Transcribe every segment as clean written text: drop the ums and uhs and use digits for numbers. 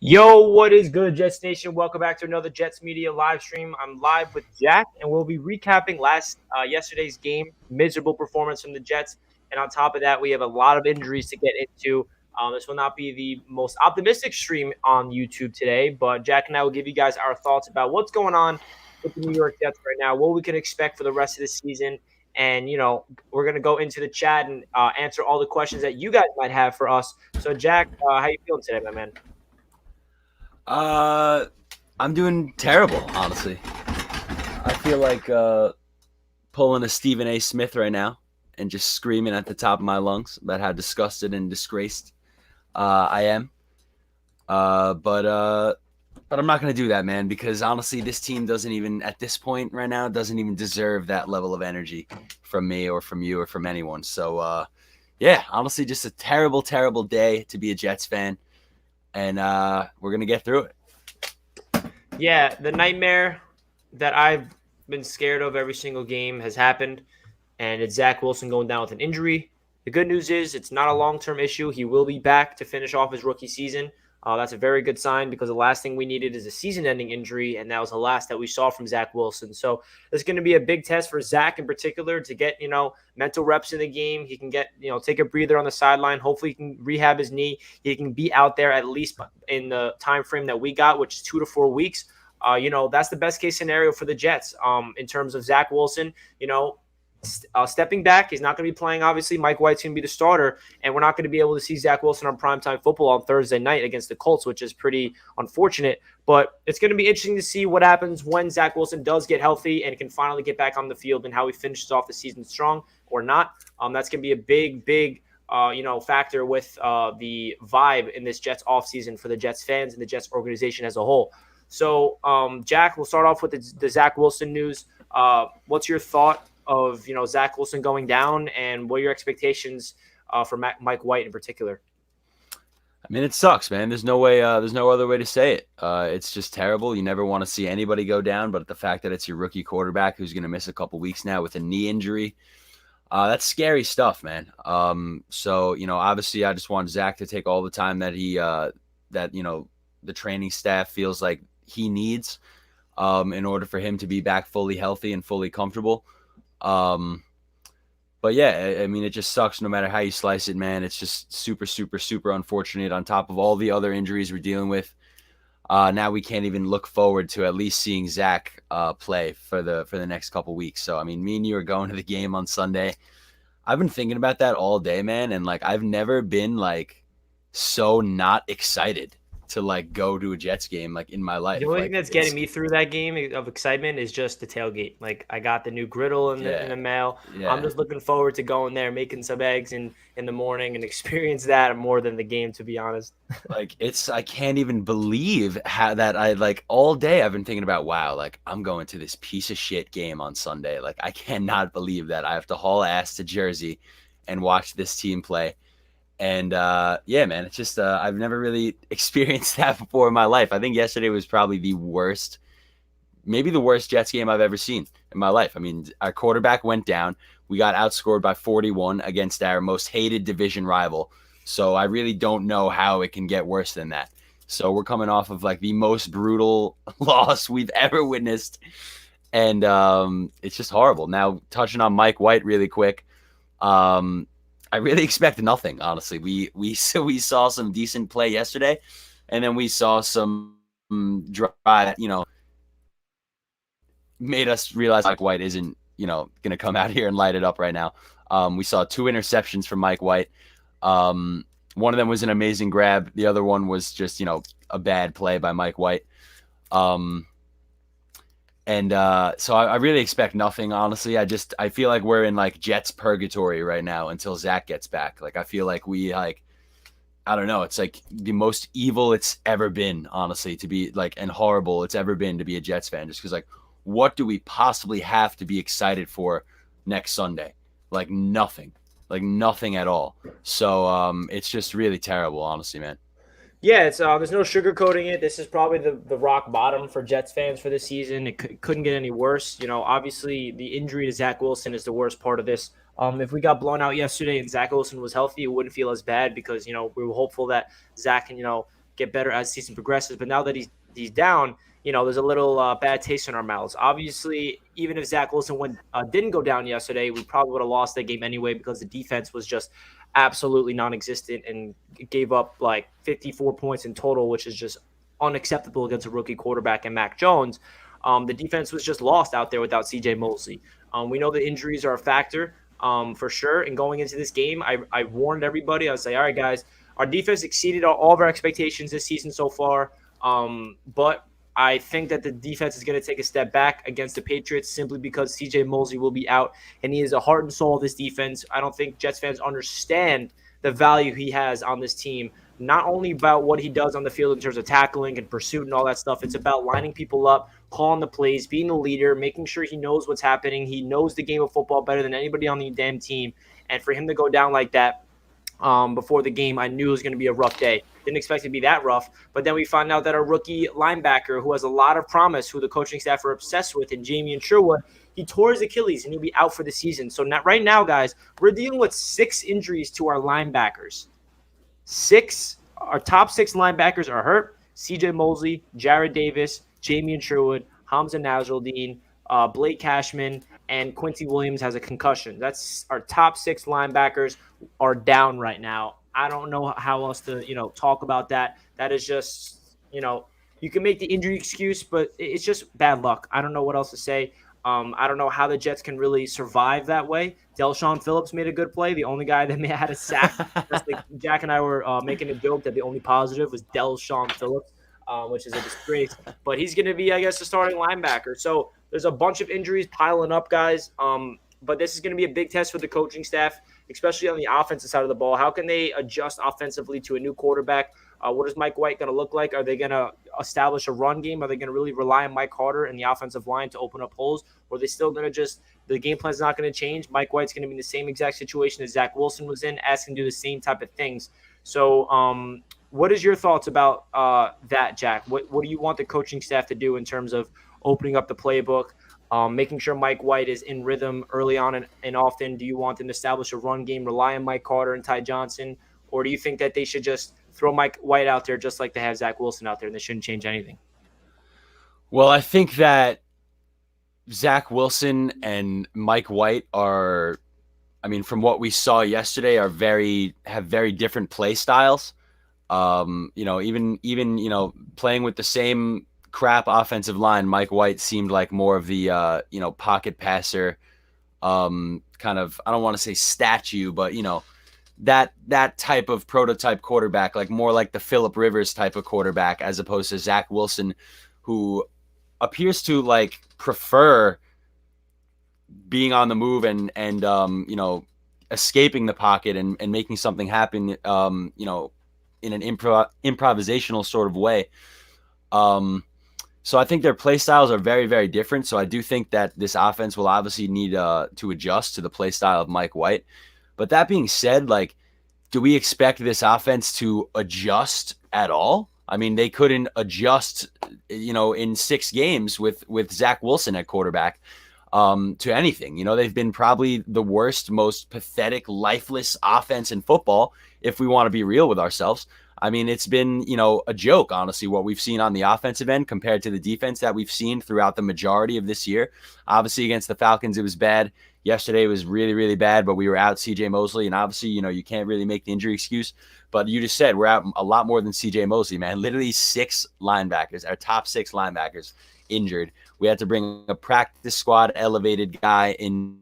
Yo, what is good, Jets Nation? Welcome back to another Jets Media live stream. I'm live with Jack, and we'll be recapping yesterday's game. Miserable performance from the Jets, and on top of that, we have a lot of injuries to get into. This will not be the most optimistic stream on YouTube today, but Jack and I will give you guys our thoughts about what's going on with the New York Jets right now, what we can expect for the rest of the season, and we're gonna go into the chat and answer all the questions that you guys might have for us. So, Jack, how you feeling today, my man? Uh, I'm doing terrible, honestly. I feel like pulling a Stephen A. Smith right now and just screaming at the top of my lungs about how disgusted and disgraced I am. But I'm not gonna do that, man, because honestly, this team doesn't even at this point right now doesn't even deserve that level of energy from me or from you or from anyone. So yeah, honestly, just a terrible, terrible day to be a Jets fan, and we're gonna get through it. Yeah, the nightmare that I've been scared of every single game has happened, and it's Zach Wilson going down with an injury. The good news is it's not a long-term issue. He will be back to finish off his rookie season. That's a very good sign because the last thing we needed is a season-ending injury, and that was the last that we saw from Zach Wilson. So it's going to be a big test for Zach in particular to get mental reps in the game. He can get take a breather on the sideline. Hopefully, he can rehab his knee. He can be out there at least in the time frame that we got, which is 2 to 4 weeks. That's the best case scenario for the Jets in terms of Zach Wilson. Stepping back, he's not going to be playing. Obviously, Mike White's going to be the starter, and we're not going to be able to see Zach Wilson on primetime football on Thursday night against the Colts, which is pretty unfortunate. But it's going to be interesting to see what happens when Zach Wilson does get healthy and can finally get back on the field and how he finishes off the season strong or not. That's going to be a big factor with the vibe in this Jets offseason for the Jets fans and the Jets organization as a whole. So, Jack, we'll start off with the Zach Wilson news. What's your thought of Zach Wilson going down, and what are your expectations for Mike White in particular? I mean, it sucks, man. There's no way. There's no other way to say it. It's just terrible. You never want to see anybody go down, but the fact that it's your rookie quarterback who's going to miss a couple weeks now with a knee injury, that's scary stuff, man. So obviously, I just want Zach to take all the time that the training staff feels like he needs, in order for him to be back fully healthy and fully comfortable. But yeah, I mean, it just sucks no matter how you slice it, man. It's just super, super, super unfortunate on top of all the other injuries we're dealing with. Now we can't even look forward to at least seeing Zach play for the next couple weeks. So, I mean, me and you are going to the game on Sunday. I've been thinking about that all day, man. And I've never been so not excited to go to a Jets game in my life. The only thing that's getting me through that game of excitement is just the tailgate. I got the new griddle in the mail. Yeah. I'm just looking forward to going there, making some eggs in the morning and experience that more than the game, to be honest. I can't even believe how that all day I've been thinking about, wow, I'm going to this piece of shit game on Sunday. I cannot believe that I have to haul ass to Jersey and watch this team play. And yeah, man, it's just I've never really experienced that before in my life. I think yesterday was probably maybe the worst Jets game I've ever seen in my life. I mean, our quarterback went down. We got outscored by 41 against our most hated division rival. So I really don't know how it can get worse than that. So we're coming off of the most brutal loss we've ever witnessed. And it's just horrible. Now, touching on Mike White really quick. I really expect nothing, honestly. We saw some decent play yesterday, and then we saw some drive, made us realize Mike White isn't, going to come out here and light it up right now. We saw 2 interceptions from Mike White. One of them was an amazing grab. The other one was just, a bad play by Mike White. So I really expect nothing, honestly. I feel like we're in Jets purgatory right now until Zach gets back. I feel like we I don't know. It's the most evil it's ever been, honestly, to be and horrible it's ever been to be a Jets fan. Just because what do we possibly have to be excited for next Sunday? Nothing, nothing at all. So it's just really terrible, honestly, man. Yeah, it's there's no sugarcoating it. This is probably the rock bottom for Jets fans for this season. It couldn't get any worse. Obviously the injury to Zach Wilson is the worst part of this. If we got blown out yesterday and Zach Wilson was healthy, it wouldn't feel as bad because we were hopeful that Zach can get better as the season progresses. But now that he's down, there's a little bad taste in our mouths. Obviously, even if Zach Wilson didn't go down yesterday, we probably would have lost that game anyway because the defense was just absolutely non-existent and gave up like 54 points in total, which is just unacceptable against a rookie quarterback and Mac Jones. The defense was just lost out there without CJ Mosley. We know the injuries are a factor for sure. And going into this game, I warned everybody. I was like, all right, guys, our defense exceeded all of our expectations this season so far. But I think that the defense is going to take a step back against the Patriots simply because CJ Mosley will be out, and he is the heart and soul of this defense. I don't think Jets fans understand the value he has on this team, not only about what he does on the field in terms of tackling and pursuit and all that stuff. It's about lining people up, calling the plays, being the leader, making sure he knows what's happening. He knows the game of football better than anybody on the damn team. And for him to go down like that before the game, I knew it was going to be a rough day. Didn't expect it to be that rough. But then we find out that our rookie linebacker, who has a lot of promise, who the coaching staff are obsessed with, and Jamie and Sherwood, he tore his Achilles and he'll be out for the season. So right now, guys, we're dealing with 6 injuries to our linebackers. Our top 6 linebackers are hurt. CJ Mosley, Jared Davis, Jamie and Sherwood, Hamza Nasruddin, Blake Cashman, and Quincy Williams has a concussion. That's our top 6 linebackers are down right now. I don't know how else to, talk about that. That is just, you can make the injury excuse, but it's just bad luck. I don't know what else to say. I don't know how the Jets can really survive that way. Del'Shawn Phillips made a good play. The only guy that had a sack. Just like Jack and I were making a joke that the only positive was Del'Shawn Phillips, which is a disgrace. But he's going to be, I guess, a starting linebacker. So there's a bunch of injuries piling up, guys. But this is going to be a big test for the coaching staff, especially on the offensive side of the ball. How can they adjust offensively to a new quarterback? What is Mike White going to look like? Are they going to establish a run game? Are they going to really rely on Mike Carter and the offensive line to open up holes? Or are they still going to the game plan is not going to change? Mike White's going to be in the same exact situation as Zach Wilson was in, asking to do the same type of things. So what is your thoughts about that, Jack? What do you want the coaching staff to do in terms of opening up the playbook, making sure Mike White is in rhythm early on and often? Do you want them to establish a run game, rely on Mike Carter and Ty Johnson? Or do you think that they should just throw Mike White out there just like they have Zach Wilson out there and they shouldn't change anything? Well, I think that Zach Wilson and Mike White are, from what we saw yesterday, have very different play styles. Even playing with the same crap offensive line, Mike White seemed like more of the pocket passer, kind of, I don't want to say statue, but that type of prototype quarterback, like more like the Phillip Rivers type of quarterback, as opposed to Zach Wilson, who appears to like prefer being on the move and escaping the pocket and making something happen, in an improvisational sort of way. So I think their play styles are very, very different. So I do think that this offense will obviously need to adjust to the play style of Mike White. But that being said, like, do we expect this offense to adjust at all? They couldn't adjust, in 6 games with Zach Wilson at quarterback to anything. They've been probably the worst, most pathetic, lifeless offense in football, if we want to be real with ourselves. It's been, a joke, honestly, what we've seen on the offensive end compared to the defense that we've seen throughout the majority of this year. Obviously, against the Falcons, it was bad. Yesterday was really, really bad, but we were out CJ Mosley, and obviously, you can't really make the injury excuse. But you just said we're out a lot more than CJ Mosley, man. Literally 6 linebackers, our top 6 linebackers injured. We had to bring a practice squad elevated guy in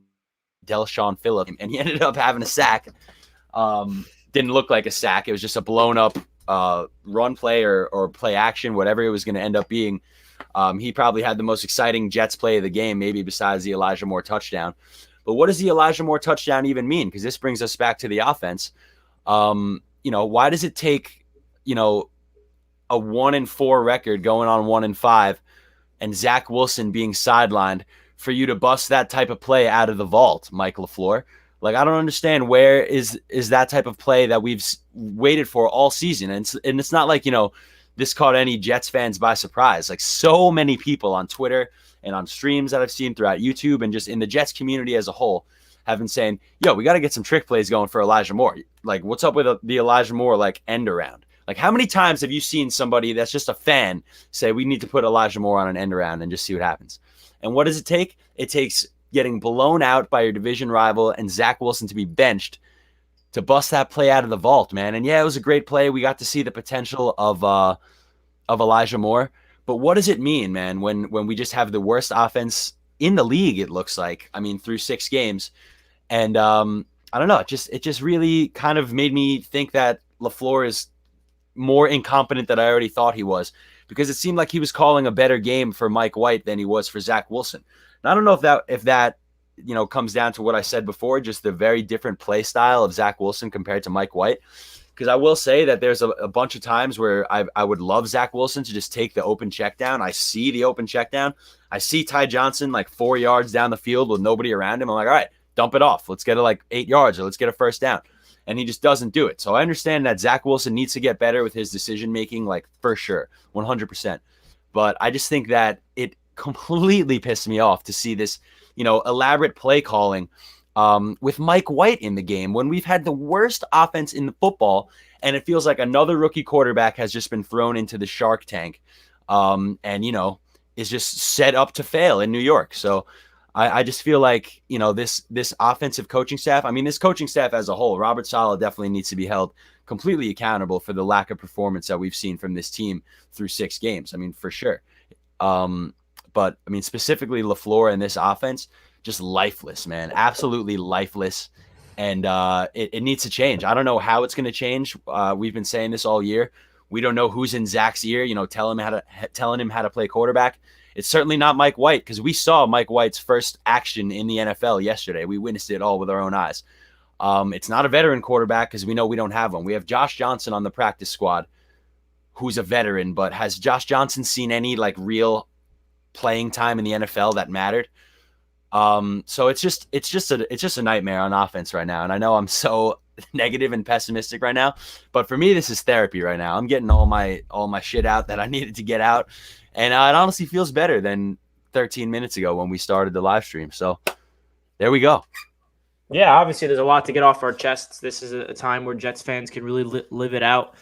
Del'Shawn Phillips, and he ended up having a sack. Didn't look like a sack. It was just a blown up run play or play action, whatever it was going to end up being. He probably had the most exciting Jets play of the game, maybe besides the Elijah Moore touchdown. But what does the Elijah Moore touchdown even mean? Because this brings us back to the offense. Why does it take, a 1-4 record going on 1-5 and Zach Wilson being sidelined for you to bust that type of play out of the vault, Mike LaFleur? Like, I don't understand where is that type of play that we've waited for all season. And it's not like, this caught any Jets fans by surprise. Like, so many people on Twitter and on streams that I've seen throughout YouTube and just in the Jets community as a whole have been saying, yo, we got to get some trick plays going for Elijah Moore. Like, what's up with the Elijah Moore, like, end around? Like, how many times have you seen somebody that's just a fan say, we need to put Elijah Moore on an end around and just see what happens? And what does it take? It takes getting blown out by your division rival and Zach Wilson to be benched to bust that play out of the vault, man. And yeah, it was a great play. We got to see the potential of Elijah Moore. But what does it mean, man, when we just have the worst offense in the league, it looks like. I mean, through 6 games. And I don't know, it just really kind of made me think that LaFleur is more incompetent than I already thought he was, because it seemed like he was calling a better game for Mike White than he was for Zach Wilson. And I don't know if that comes down to what I said before, just the very different play style of Zach Wilson compared to Mike White. Because I will say that there's a bunch of times where I would love Zach Wilson to just take the open check down. I see the open check down. I see Ty Johnson like 4 yards down the field with nobody around him. I'm like, all right, dump it off. Let's get it like 8 yards, or let's get a first down. And he just doesn't do it. So I understand that Zach Wilson needs to get better with his decision making, like for sure, 100%. But I just think that it completely pissed me off to see this, elaborate play calling with Mike White in the game when we've had the worst offense in the football, and it feels like another rookie quarterback has just been thrown into the Shark Tank, and is just set up to fail in New York. So I just feel like this offensive coaching staff. I mean, this coaching staff as a whole, Robert Saleh definitely needs to be held completely accountable for the lack of performance that we've seen from this team through 6 games. I mean, for sure. But I mean, specifically LaFleur and this offense, just lifeless, man. Absolutely lifeless. And it needs to change. I don't know how it's going to change. We've been saying this all year. We don't know who's in Zach's ear, telling him how to play quarterback. It's certainly not Mike White, because we saw Mike White's first action in the NFL yesterday. We witnessed it all with our own eyes. It's not a veteran quarterback, because we know we don't have one. We have Josh Johnson on the practice squad, who's a veteran, but has Josh Johnson seen any like real playing time in the NFL that mattered? So it's just a nightmare on offense right now. And I know I'm so negative and pessimistic right now, but for me, this is therapy right now. I'm getting all my shit out that I needed to get out. And it honestly feels better than 13 minutes ago when we started the live stream. So there we go. Yeah, obviously there's a lot to get off our chests. This is a time where Jets fans can really live it out,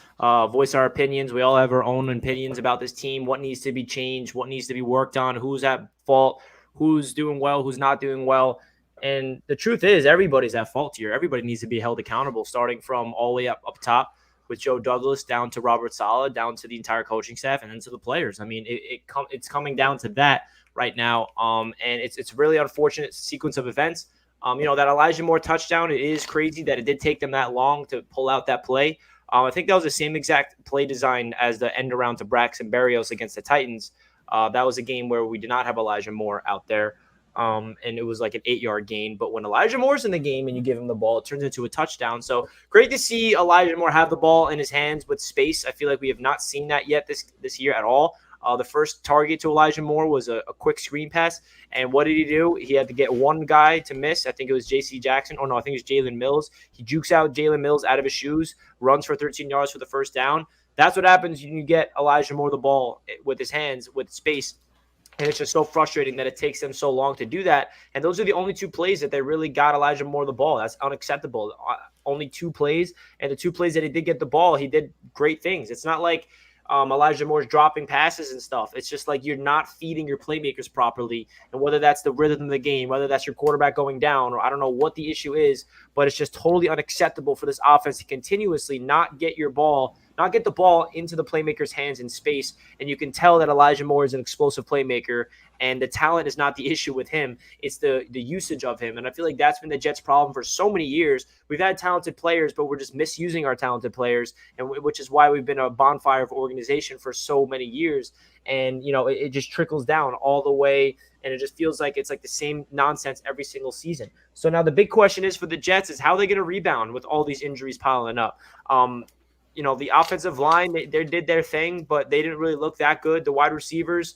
voice our opinions. We all have our own opinions about this team, what needs to be changed, what needs to be worked on, who's at fault, who's doing well, who's not doing well. And the truth is, everybody's at fault here. Everybody needs to be held accountable, starting from all the way up top with Joe Douglas, down to Robert Saleh, down to the entire coaching staff, and then to the players. I mean, it's coming down to that right now. And it's really unfortunate sequence of events. That Elijah Moore touchdown, it is crazy that it did take them that long to pull out that play. I think that was the same exact play design as the end around to Braxton Berrios against the Titans. That was a game where we did not have Elijah Moore out there. And it was like an 8-yard gain. But when Elijah Moore's in the game and you give him the ball, it turns into a touchdown. So great to see Elijah Moore have the ball in his hands with space. I feel like we have not seen that yet this year at all. The first target to Elijah Moore was a quick screen pass. And what did he do? He had to get one guy to miss. I think it was J.C. Jackson. Oh, no, I think it was Jalen Mills. He jukes out Jalen Mills out of his shoes, runs for 13 yards for the first down. That's what happens when you get Elijah Moore the ball with his hands, with space. And it's just so frustrating that it takes them so long to do that. And those are the only 2 plays that they really got Elijah Moore the ball. That's unacceptable. Only 2 plays. And the 2 plays that he did get the ball, he did great things. It's not like Elijah Moore's dropping passes and stuff. It's just like you're not feeding your playmakers properly. And whether that's the rhythm of the game, whether that's your quarterback going down, or I don't know what the issue is, but it's just totally unacceptable for this offense to continuously not get the ball into the playmaker's hands in space. And you can tell that Elijah Moore is an explosive playmaker, and the talent is not the issue with him. It's the usage of him. And I feel like that's been the Jets' problem for so many years. We've had talented players, but we're just misusing our talented players, and which is why we've been a bonfire of organization for so many years. And, it just trickles down all the way, and it just feels like it's like the same nonsense every single season. So now the big question is for the Jets is how they're going to rebound with all these injuries piling up. The offensive line, they did their thing, but they didn't really look that good. The wide receivers,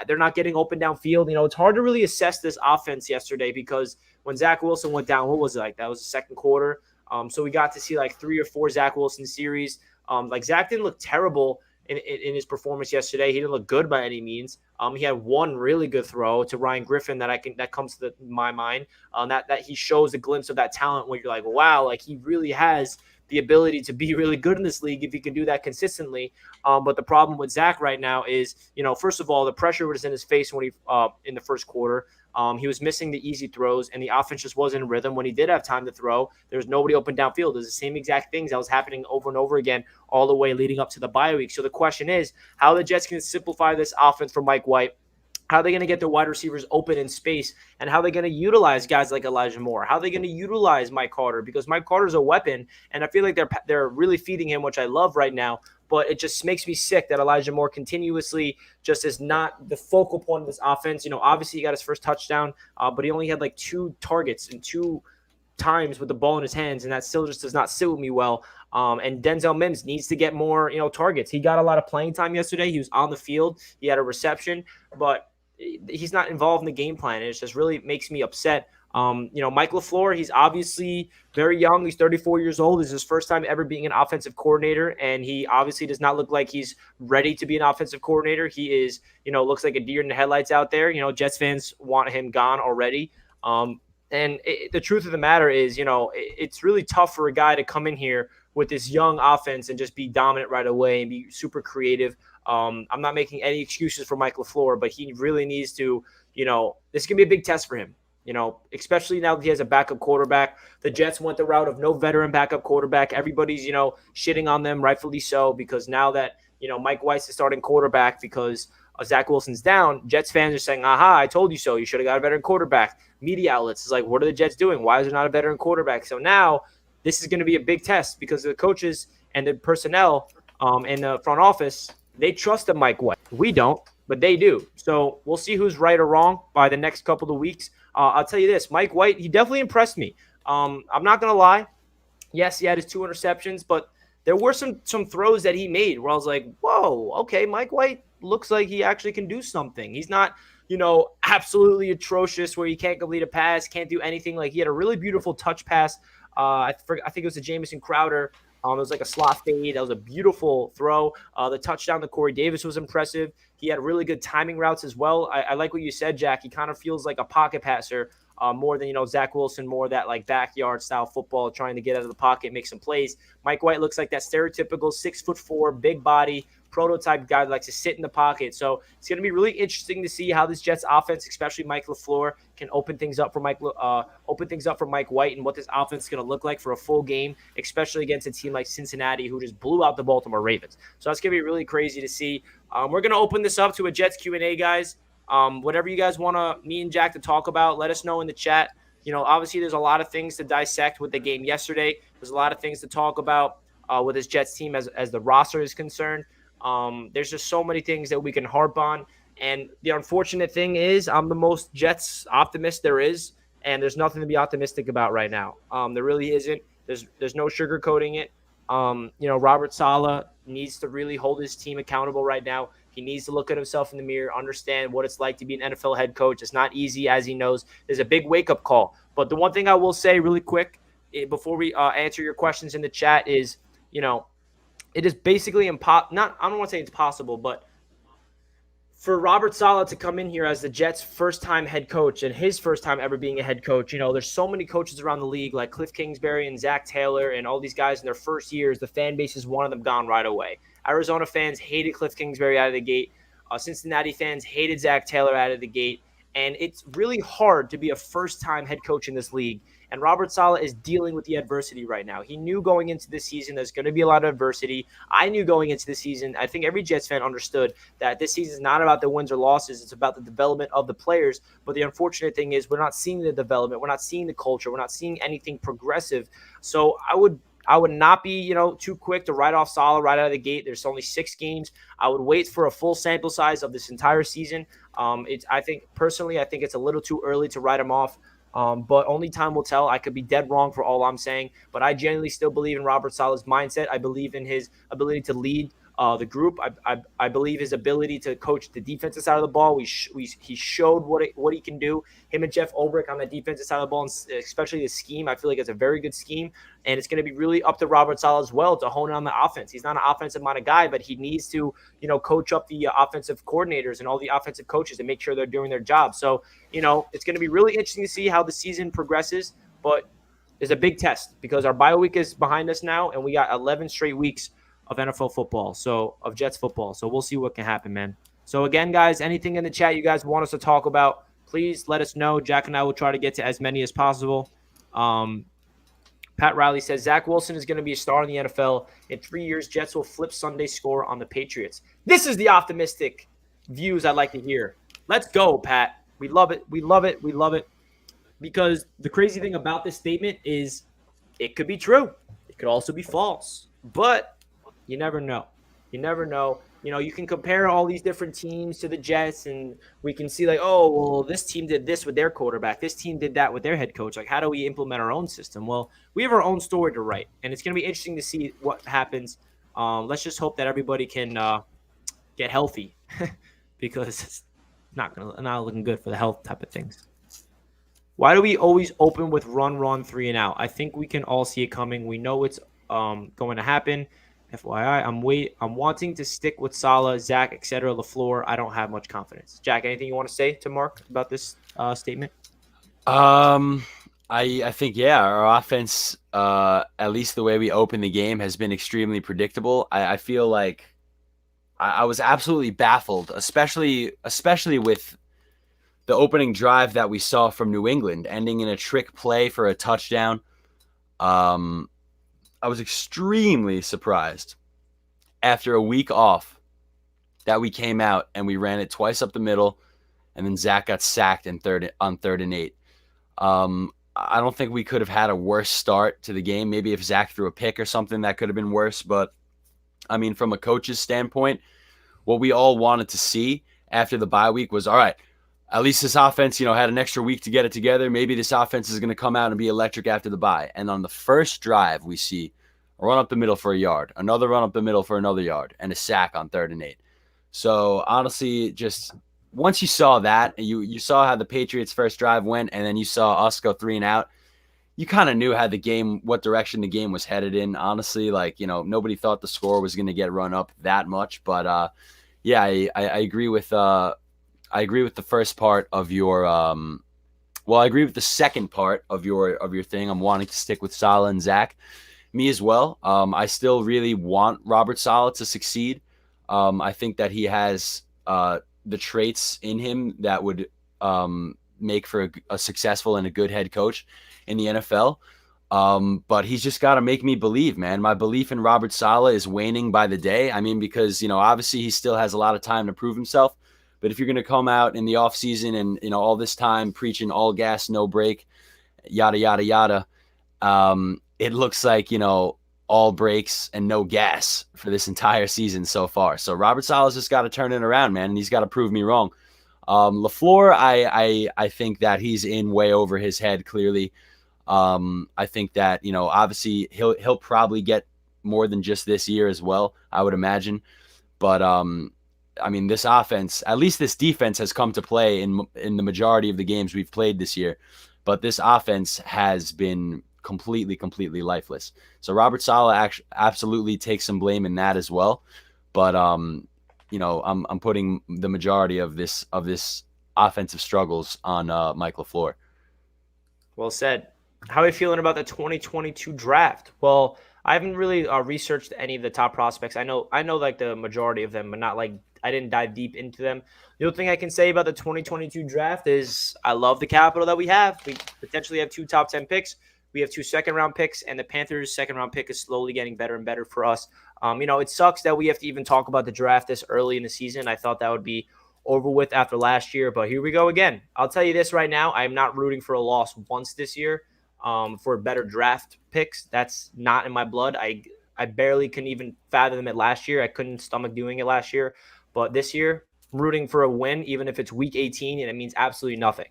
they're not getting open downfield. It's hard to really assess this offense yesterday because when Zach Wilson went down, what was it like? That was the second quarter. So we got to see like 3 or 4 Zach Wilson series. Like Zach didn't look terrible in his performance yesterday. He didn't look good by any means. He had one really good throw to Ryan Griffin that comes to my mind. That he shows a glimpse of that talent where you're like, wow, like he really has the ability to be really good in this league if he can do that consistently. But the problem with Zach right now is, first of all, the pressure was in his face when he in the first quarter. He was missing the easy throws, and the offense just wasn't in rhythm. When he did have time to throw, there was nobody open downfield. There's the same exact things that was happening over and over again all the way leading up to the bye week. So the question is, how the Jets can simplify this offense for Mike White. How are they going to get their wide receivers open in space? And how are they going to utilize guys like Elijah Moore? How are they going to utilize Mike Carter? Because Mike Carter's a weapon, and I feel like they're really feeding him, which I love right now. But it just makes me sick that Elijah Moore continuously just is not the focal point of this offense. Obviously he got his first touchdown, but he only had like 2 targets and 2 times with the ball in his hands, and that still just does not sit with me well. And Denzel Mims needs to get more, targets. He got a lot of playing time yesterday. He was on the field. He had a reception, but he's not involved in the game plan. It just really makes me upset. Mike LaFleur, he's obviously very young. He's 34 years old. This is his first time ever being an offensive coordinator, and he obviously does not look like he's ready to be an offensive coordinator. He is, looks like a deer in the headlights out there. Jets fans want him gone already. The truth of the matter is, it's really tough for a guy to come in here with this young offense and just be dominant right away and be super creative. I'm not making any excuses for Mike LaFleur, but he really needs to, this is going to be a big test for him, especially now that he has a backup quarterback. The Jets went the route of no veteran backup quarterback. Everybody's, shitting on them, rightfully so, because now that, Mike White's the starting quarterback because Zach Wilson's down, Jets fans are saying, aha, I told you so. You should have got a veteran quarterback. Media outlets is like, what are the Jets doing? Why is there not a veteran quarterback? So now this is going to be a big test because the coaches and the personnel in the front office, they trust the Mike White. We don't, but they do. So we'll see who's right or wrong by the next couple of weeks. I'll tell you this, Mike White, he definitely impressed me. I'm not going to lie. Yes, he had his 2 interceptions, but there were some throws that he made where I was like, whoa, okay, Mike White looks like he actually can do something. He's not, absolutely atrocious where he can't complete a pass, can't do anything. Like he had a really beautiful touch pass. I think it was a Jamison Crowder. It was like a slot fade. That was a beautiful throw. The touchdown to Corey Davis was impressive. He had really good timing routes as well. I like what you said, Jack. He kind of feels like a pocket passer more than, Zach Wilson, more that like backyard style football, trying to get out of the pocket, make some plays. Mike White looks like that stereotypical 6'4", big body, prototype guy that likes to sit in the pocket. So it's going to be really interesting to see how this Jets offense, especially Mike LaFleur, can open things up for Mike White and what this offense is going to look like for a full game, especially against a team like Cincinnati who just blew out the Baltimore Ravens. So that's going to be really crazy to see. We're going to open this up to a Jets Q&A, guys. Whatever you guys want me and Jack to talk about, let us know in the chat. Obviously there's a lot of things to dissect with the game yesterday. There's a lot of things to talk about with this Jets team as the roster is concerned. There's just so many things that we can harp on. And the unfortunate thing is I'm the most Jets optimist there is, and there's nothing to be optimistic about right now. There really isn't. There's no sugarcoating it. Robert Saleh needs to really hold his team accountable right now. He needs to look at himself in the mirror, understand what it's like to be an NFL head coach. It's not easy, as he knows. There's a big wake-up call. But the one thing I will say really quick before we answer your questions in the chat is, it is basically impossible. I don't want to say it's possible, but for Robert Saleh to come in here as the Jets' first-time head coach and his first time ever being a head coach, there's so many coaches around the league like Cliff Kingsbury and Zach Taylor and all these guys in their first years. The fan base is one of them gone right away. Arizona fans hated Cliff Kingsbury out of the gate. Cincinnati fans hated Zach Taylor out of the gate. And it's really hard to be a first-time head coach in this league. And Robert Saleh is dealing with the adversity right now. He knew going into this season there's going to be a lot of adversity. I knew going into this season, I think every Jets fan understood that this season is not about the wins or losses. It's about the development of the players. But the unfortunate thing is we're not seeing the development. We're not seeing the culture. We're not seeing anything progressive. So I would not be, too quick to write off Saleh right out of the gate. There's only 6 games. I would wait for a full sample size of this entire season. I think it's a little too early to write him off. But only time will tell. I could be dead wrong for all I'm saying, but I genuinely still believe in Robert Saleh's mindset. I believe in his ability to lead the group. I believe his ability to coach the defensive side of the ball. He showed what he can do. Him and Jeff Ulbrich on the defensive side of the ball, and especially the scheme. I feel like it's a very good scheme, and it's going to be really up to Robert Saleh as well to hone in on the offense. He's not an offensive minded guy, but he needs to coach up the offensive coordinators and all the offensive coaches to make sure they're doing their job. So it's going to be really interesting to see how the season progresses, but is a big test because our bye week is behind us now, and we got 11 straight weeks of NFL football, so of Jets football. So we'll see what can happen, man. So again, guys, anything in the chat you guys want us to talk about, please let us know. Jack and I will try to get to as many as possible. Um, Pat Riley says Zach Wilson is going to be a star in the NFL. In 3 years, Jets will flip Sunday score on the Patriots. This is the optimistic views I'd like to hear. Let's go, Pat. We love it. We love it. We love it. Because the crazy thing about this statement is it could be true. It could also be false. But you never know. You never know. You know, you can compare all these different teams to the Jets, and we can see like, oh, well, this team did this with their quarterback. This team did that with their head coach. Like, how do we implement our own system? Well, we have our own story to write, and it's going to be interesting to see what happens. Let's just hope that everybody can get healthy because it's not looking good for the health type of things. Why do we always open with run, 3-and-out? I think we can all see it coming. We know it's going to happen. FYI, I'm wanting to stick with Salah, Zach, etc. LaFleur. I don't have much confidence. Jack, anything you want to say to Mark about this statement? I think our offense, at least the way we open the game, has been extremely predictable. I feel like I was absolutely baffled, especially with the opening drive that we saw from New England, ending in a trick play for a touchdown. I was extremely surprised after a week off that we came out and we ran it twice up the middle, and then Zach got sacked on 3rd and 8. I don't think we could have had a worse start to the game. Maybe if Zach threw a pick or something, that could have been worse. But, I mean, from a coach's standpoint, what we all wanted to see after the bye week was, all right, at least this offense, had an extra week to get it together. Maybe this offense is going to come out and be electric after the bye. And on the first drive, we see a run up the middle for a yard, another run up the middle for another yard, and a sack on 3rd and 8. So, honestly, just once you saw that, and you saw how the Patriots' first drive went, and then you saw us go 3-and-out, you kind of knew what direction the game was headed in. Honestly, nobody thought the score was going to get run up that much. But, I agree with I agree with the first part of your I agree with the second part of your thing. I'm wanting to stick with Salah and Zach. Me as well. I still really want Robert Salah to succeed. I think that he has the traits in him that would make for a successful and a good head coach in the NFL. But he's just got to make me believe, man. My belief in Robert Salah is waning by the day. I mean, because, obviously he still has a lot of time to prove himself. But if you're going to come out in the offseason and, all this time preaching all gas, no break, yada, yada, yada, it looks like, all breaks and no gas for this entire season so far. So Robert Saleh's just got to turn it around, man, and he's got to prove me wrong. LaFleur, I think that he's in way over his head, clearly. I think that, obviously he'll probably get more than just this year as well, I would imagine. But, this offense, at least this defense, has come to play in the majority of the games we've played this year. But this offense has been completely lifeless. So Robert Saleh absolutely takes some blame in that as well. But I'm putting the majority of this offensive struggles on Mike LaFleur. Well said. How are you feeling about the 2022 draft? Well, I haven't really researched any of the top prospects. I know like the majority of them, but not like I didn't dive deep into them. The only thing I can say about the 2022 draft is I love the capital that we have. We potentially have 2 top 10 picks. We have 2 second-round picks, and the Panthers' second-round pick is slowly getting better and better for us. It sucks that we have to even talk about the draft this early in the season. I thought that would be over with after last year, but here we go again. I'll tell you this right now. I'm not rooting for a loss once this year for better draft picks. That's not in my blood. I barely can even fathom it last year. I couldn't stomach doing it last year. But this year, I'm rooting for a win, even if it's week 18, and it means absolutely nothing.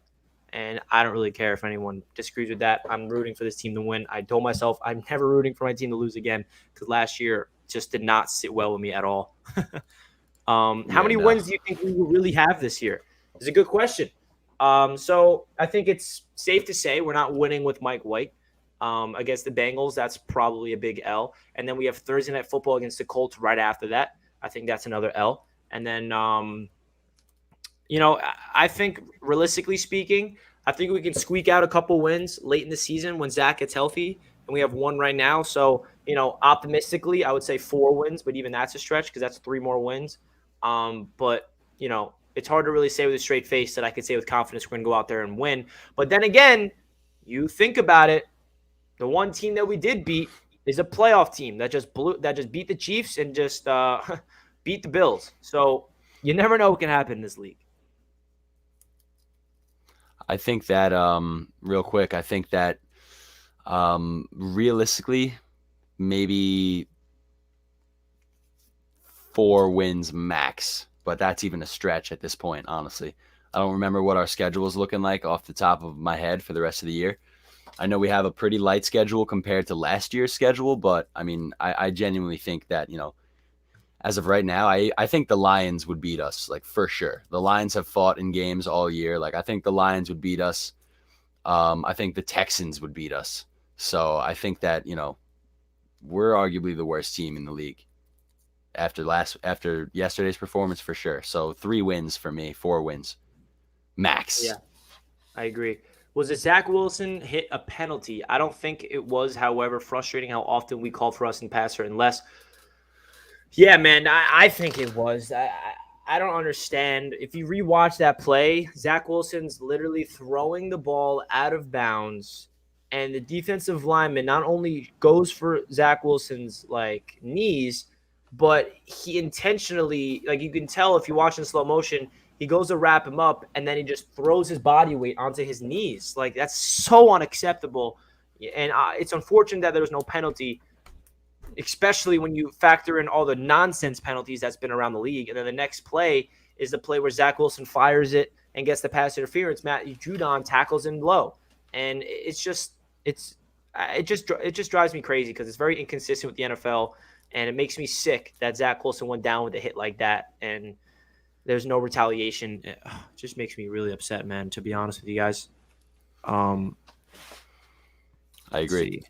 And I don't really care if anyone disagrees with that. I'm rooting for this team to win. I told myself I'm never rooting for my team to lose again because last year just did not sit well with me at all. How many wins do you think we will really have this year? It's a good question. So I think it's safe to say we're not winning with Mike White against the Bengals. That's probably a big L. And then we have Thursday Night Football against the Colts right after that. I think that's another L. And then, I think realistically speaking, I think we can squeak out a couple wins late in the season when Zach gets healthy, and we have one right now. So, optimistically, I would say 4 wins, but even that's a stretch because that's 3 more wins. But, it's hard to really say with a straight face that I could say with confidence we're going to go out there and win. But then again, you think about it, the one team that we did beat is a playoff team that just beat the Chiefs and just beat the Bills. So you never know what can happen in this league. I think that real quick, I think that realistically, maybe 4 wins max, but that's even a stretch at this point, honestly. I don't remember what our schedule is looking like off the top of my head for the rest of the year. I know we have a pretty light schedule compared to last year's schedule, but I mean, I genuinely think that, as of right now, I think the Lions would beat us, like for sure. The Lions have fought in games all year. Like I think the Lions would beat us. I think the Texans would beat us. So I think that, we're arguably the worst team in the league after yesterday's performance for sure. So 3 wins for me, 4 wins max. Yeah, I agree. Was it Zach Wilson hit a penalty? I don't think it was. However, frustrating how often we call for us in passer unless. Yeah, man, I think it was. I don't understand. If you rewatch that play, Zach Wilson's literally throwing the ball out of bounds, and the defensive lineman not only goes for Zach Wilson's knees, but he intentionally, you can tell if you watch in slow motion, he goes to wrap him up, and then he just throws his body weight onto his knees. That's so unacceptable, and it's unfortunate that there was no penalty, especially when you factor in all the nonsense penalties that's been around the league. And then the next play is the play where Zach Wilson fires it and gets the pass interference. Matthew Judon tackles him low, and it just drives me crazy because it's very inconsistent with the NFL, and it makes me sick that Zach Wilson went down with a hit like that, and there's no retaliation. It just makes me really upset, man. To be honest with you guys, I agree.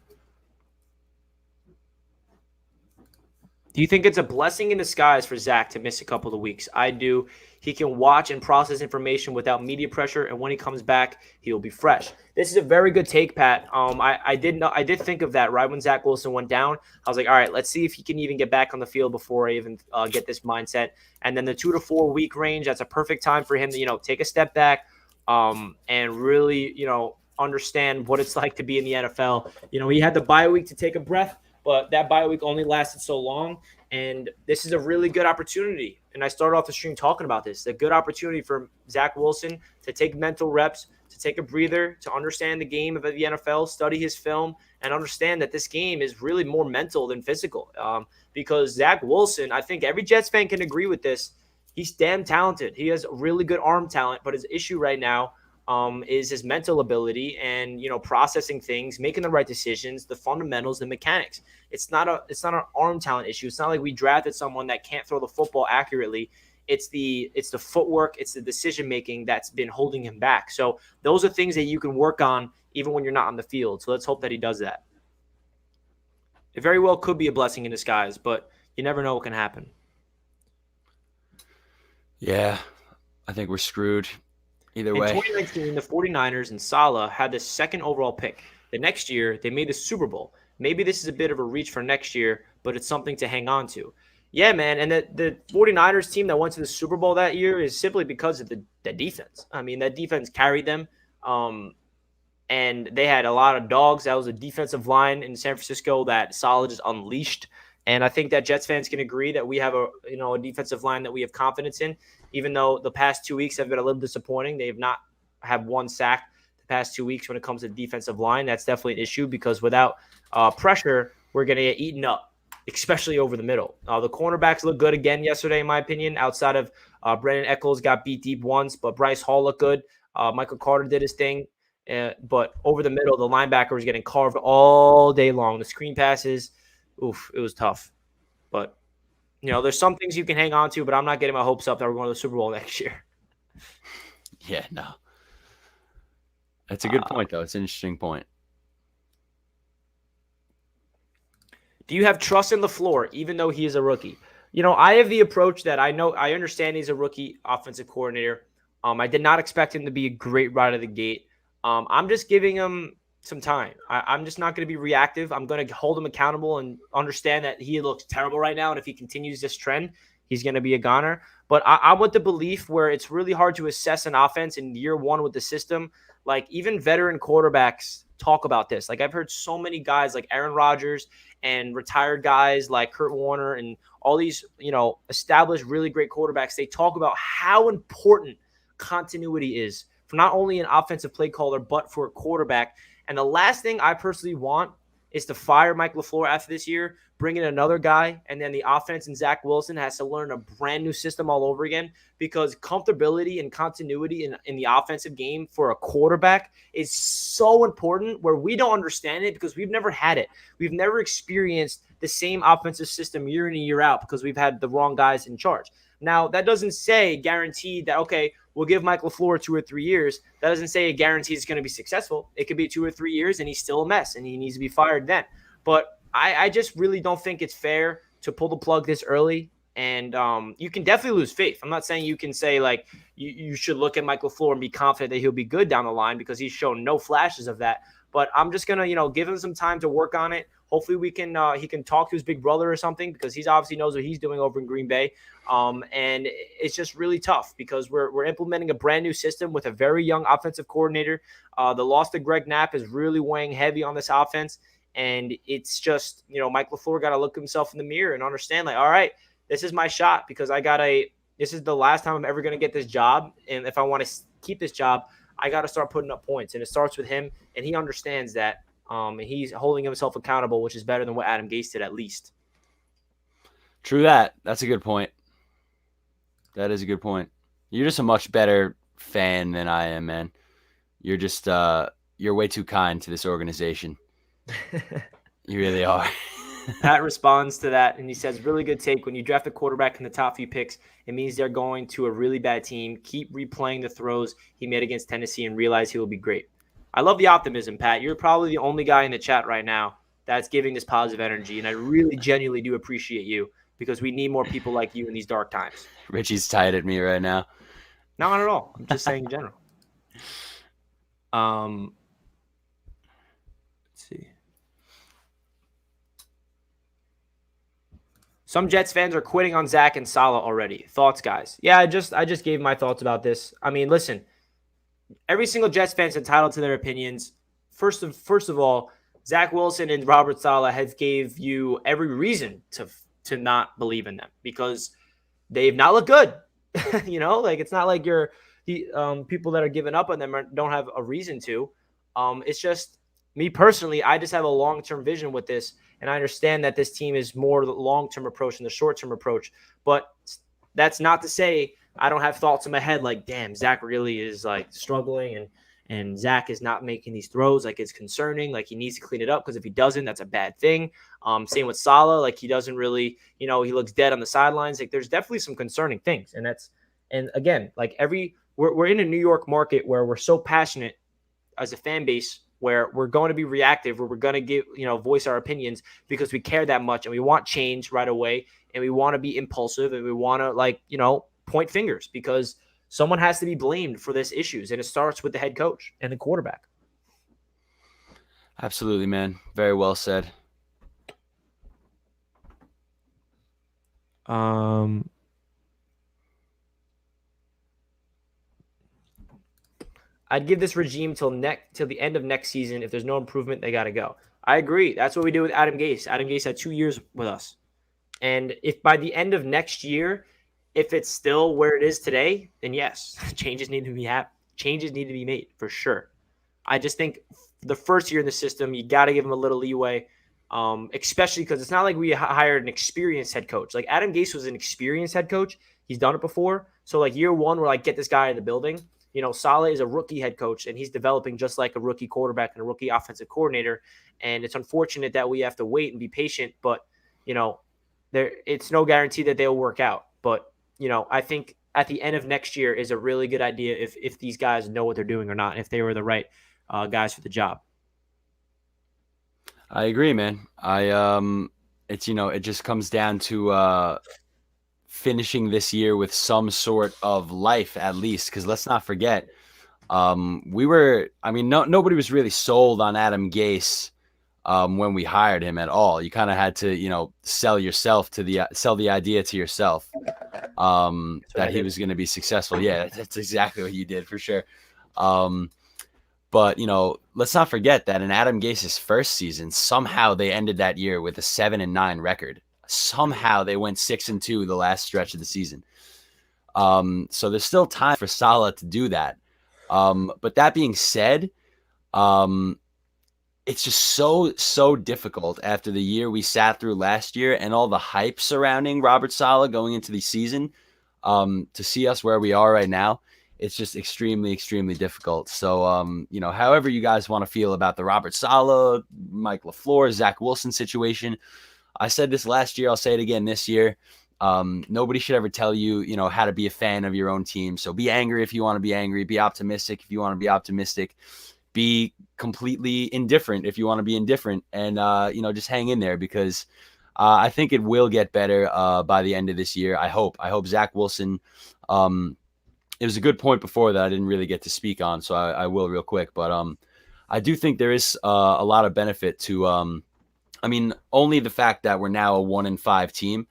Do you think it's a blessing in disguise for Zach to miss a couple of weeks? I do. He can watch and process information without media pressure, and when he comes back, he will be fresh. This is a very good take, Pat. I did think of that right when Zach Wilson went down. I was like, all right, let's see if he can even get back on the field before I even get this mindset. And then the 2 to 4 week range, that's a perfect time for him to take a step back, and really understand what it's like to be in the NFL. He had the bye week to take a breath, but that bye week only lasted so long, and this is a really good opportunity. And I started off the stream talking about this. A good opportunity for Zach Wilson to take mental reps, to take a breather, to understand the game of the NFL, study his film, and understand that this game is really more mental than physical. Because Zach Wilson, I think every Jets fan can agree with this, he's damn talented. He has really good arm talent, but his issue right now is his mental ability and processing things, making the right decisions, the fundamentals, the mechanics. It's not an arm talent issue. It's not like we drafted someone that can't throw the football accurately. It's the footwork, it's the decision making that's been holding him back. So those are things that you can work on even when you're not on the field. So let's hope that he does that. It very well could be a blessing in disguise, but you never know what can happen. Yeah, I think we're screwed. Either way. In 2019, the 49ers and Saleh had the 2nd overall pick. The next year, they made the Super Bowl. Maybe this is a bit of a reach for next year, but it's something to hang on to. Yeah, man, and the 49ers team that went to the Super Bowl that year is simply because of the defense. I mean, that defense carried them, and they had a lot of dogs. That was a defensive line in San Francisco that Saleh just unleashed. And I think that Jets fans can agree that we have a defensive line that we have confidence in, even though the past 2 weeks have been a little disappointing. They have not had 1 sack the past 2 weeks when it comes to the defensive line. That's definitely an issue because without pressure, we're going to get eaten up, especially over the middle. The cornerbacks look good again yesterday, in my opinion, outside of Brandon Eccles got beat deep once, but Bryce Hall looked good. Michael Carter did his thing. But over the middle, the linebacker was getting carved all day long. The screen passes, it was tough. But, there's some things you can hang on to, but I'm not getting my hopes up that we're going to the Super Bowl next year. Yeah, no. That's a good point, though. It's an interesting point. Do you have trust in LaFleur, even though he is a rookie? I have the approach that I understand he's a rookie offensive coordinator. I did not expect him to be a great right out of the gate. I'm just giving him some time. I'm just not going to be reactive. I'm going to hold him accountable and understand that he looks terrible right now. And if he continues this trend, he's going to be a goner. But I'm with the belief where it's really hard to assess an offense in year one with the system. Like even veteran quarterbacks talk about this. Like I've heard so many guys like Aaron Rodgers and retired guys like Kurt Warner and all these, established really great quarterbacks. They talk about how important continuity is for not only an offensive play caller, but for a quarterback. And the last thing I personally want is to fire Mike LaFleur after this year, bring in another guy, and then the offense and Zach Wilson has to learn a brand new system all over again because comfortability and continuity in the offensive game for a quarterback is so important where we don't understand it because we've never had it. We've never experienced the same offensive system year in and year out because we've had the wrong guys in charge. Now, that doesn't say guaranteed that, okay, we'll give Mike LaFleur 2 or 3 years. That doesn't say it guarantees it's going to be successful. It could be 2 or 3 years and he's still a mess and he needs to be fired then. But I just really don't think it's fair to pull the plug this early. And you can definitely lose faith. I'm not saying you can say like you should look at Mike LaFleur and be confident that he'll be good down the line because he's shown no flashes of that. But I'm just gonna, give him some time to work on it. Hopefully, he can talk to his big brother or something because he's obviously knows what he's doing over in Green Bay. And it's just really tough because we're implementing a brand new system with a very young offensive coordinator. The loss to Greg Knapp is really weighing heavy on this offense, and it's just Mike LaFleur got to look himself in the mirror and understand like, all right, this is my shot because this is the last time I'm ever going to get this job, and if I want to keep this job, I got to start putting up points, and it starts with him, and he understands that. And he's holding himself accountable, which is better than what Adam Gase did at least. True that. That's a good point. That is a good point. You're just a much better fan than I am, man. You're just you're way too kind to this organization. You really are. Pat responds to that, and he says, really good take. When you draft a quarterback in the top few picks, it means they're going to a really bad team. Keep replaying the throws he made against Tennessee and realize he will be great. I love the optimism, Pat. You're probably the only guy in the chat right now that's giving this positive energy, and I really genuinely do appreciate you because we need more people like you in these dark times. Richie's tied at me right now. Not at all. I'm just saying in general. Let's see. Some Jets fans are quitting on Zach and Saleh already. Thoughts, guys? Yeah, I just gave my thoughts about this. I mean, listen, every single Jets fan is entitled to their opinions. First of all, Zach Wilson and Robert Saleh have gave you every reason to not believe in them because they've not looked good. Like it's not like you're the people that are giving up on them don't have a reason to. It's just me personally. I just have a long-term vision with this. And I understand that this team is more the long-term approach than the short-term approach. But that's not to say I don't have thoughts in my head like, damn, Zach really is like struggling and Zach is not making these throws. Like it's concerning. Like he needs to clean it up because if he doesn't, that's a bad thing. Same with Saleh. Like he doesn't really, he looks dead on the sidelines. Like there's definitely some concerning things. And again, like we're in a New York market where we're so passionate as a fan base where we're going to be reactive, where we're going to give, voice our opinions because we care that much and we want change right away and we want to be impulsive and we want to point fingers because someone has to be blamed for this issues. And it starts with the head coach and the quarterback. Absolutely, man. Very well said. I'd give this regime till the end of next season. If there's no improvement, they got to go. I agree. That's what we do with Adam Gase. Adam Gase had 2 years with us. And if by the end of next year, if it's still where it is today, then yes, changes need to be made for sure. I just think the first year in the system, you got to give him a little leeway, especially because it's not like we hired an experienced head coach. Like Adam Gase was an experienced head coach. He's done it before. So like year one, we're like, get this guy in the building. Saleh is a rookie head coach, and he's developing just like a rookie quarterback and a rookie offensive coordinator. And it's unfortunate that we have to wait and be patient, but, it's no guarantee that they'll work out. But, I think at the end of next year is a really good idea if these guys know what they're doing or not, if they were the right guys for the job. I agree, man. It just comes down to finishing this year with some sort of life at least, because let's not forget Nobody was really sold on Adam Gase when we hired him at all. You kind of had to, sell the idea to yourself That's what I that he did. was going to be successful. Yeah, that's exactly what you did for sure. Um, but let's not forget that in Adam Gase's first season, somehow they ended that year with a 7-9 record. Mhm. Somehow they went 6-2 the last stretch of the season. So there's still time for Salah to do that. But that being said, um, it's just so difficult after the year we sat through last year and all the hype surrounding Robert Saleh going into the season. To see us where we are right now, it's just extremely difficult. So, however you guys want to feel about the Robert Saleh, Mike LaFleur, Zach Wilson situation, I said this last year. I'll say it again this year. Nobody should ever tell you, how to be a fan of your own team. So be angry if you want to be angry. Be optimistic if you want to be optimistic. Be completely indifferent if you want to be indifferent, and just hang in there because I think it will get better by the end of this year. I hope. I hope Zach Wilson. It was a good point before that I didn't really get to speak on, so I will real quick. But I do think there is a lot of benefit to. Only the fact that we're now a 1-5 team.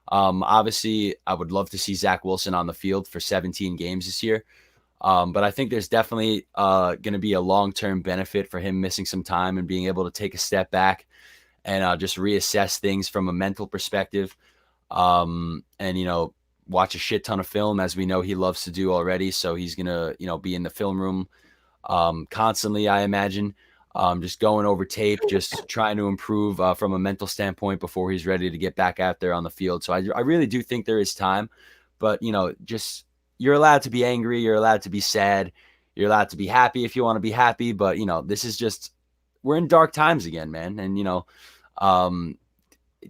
Obviously, I would love to see Zach Wilson on the field for 17 games this year. But I think there's definitely going to be a long-term benefit for him missing some time and being able to take a step back and just reassess things from a mental perspective. And watch a shit ton of film as we know he loves to do already. So he's going to, be in the film room constantly, I imagine. Just going over tape, just trying to improve from a mental standpoint before he's ready to get back out there on the field. So I really do think there is time, but just you're allowed to be angry, you're allowed to be sad, you're allowed to be happy if you want to be happy. But this is just we're in dark times again, man, and um,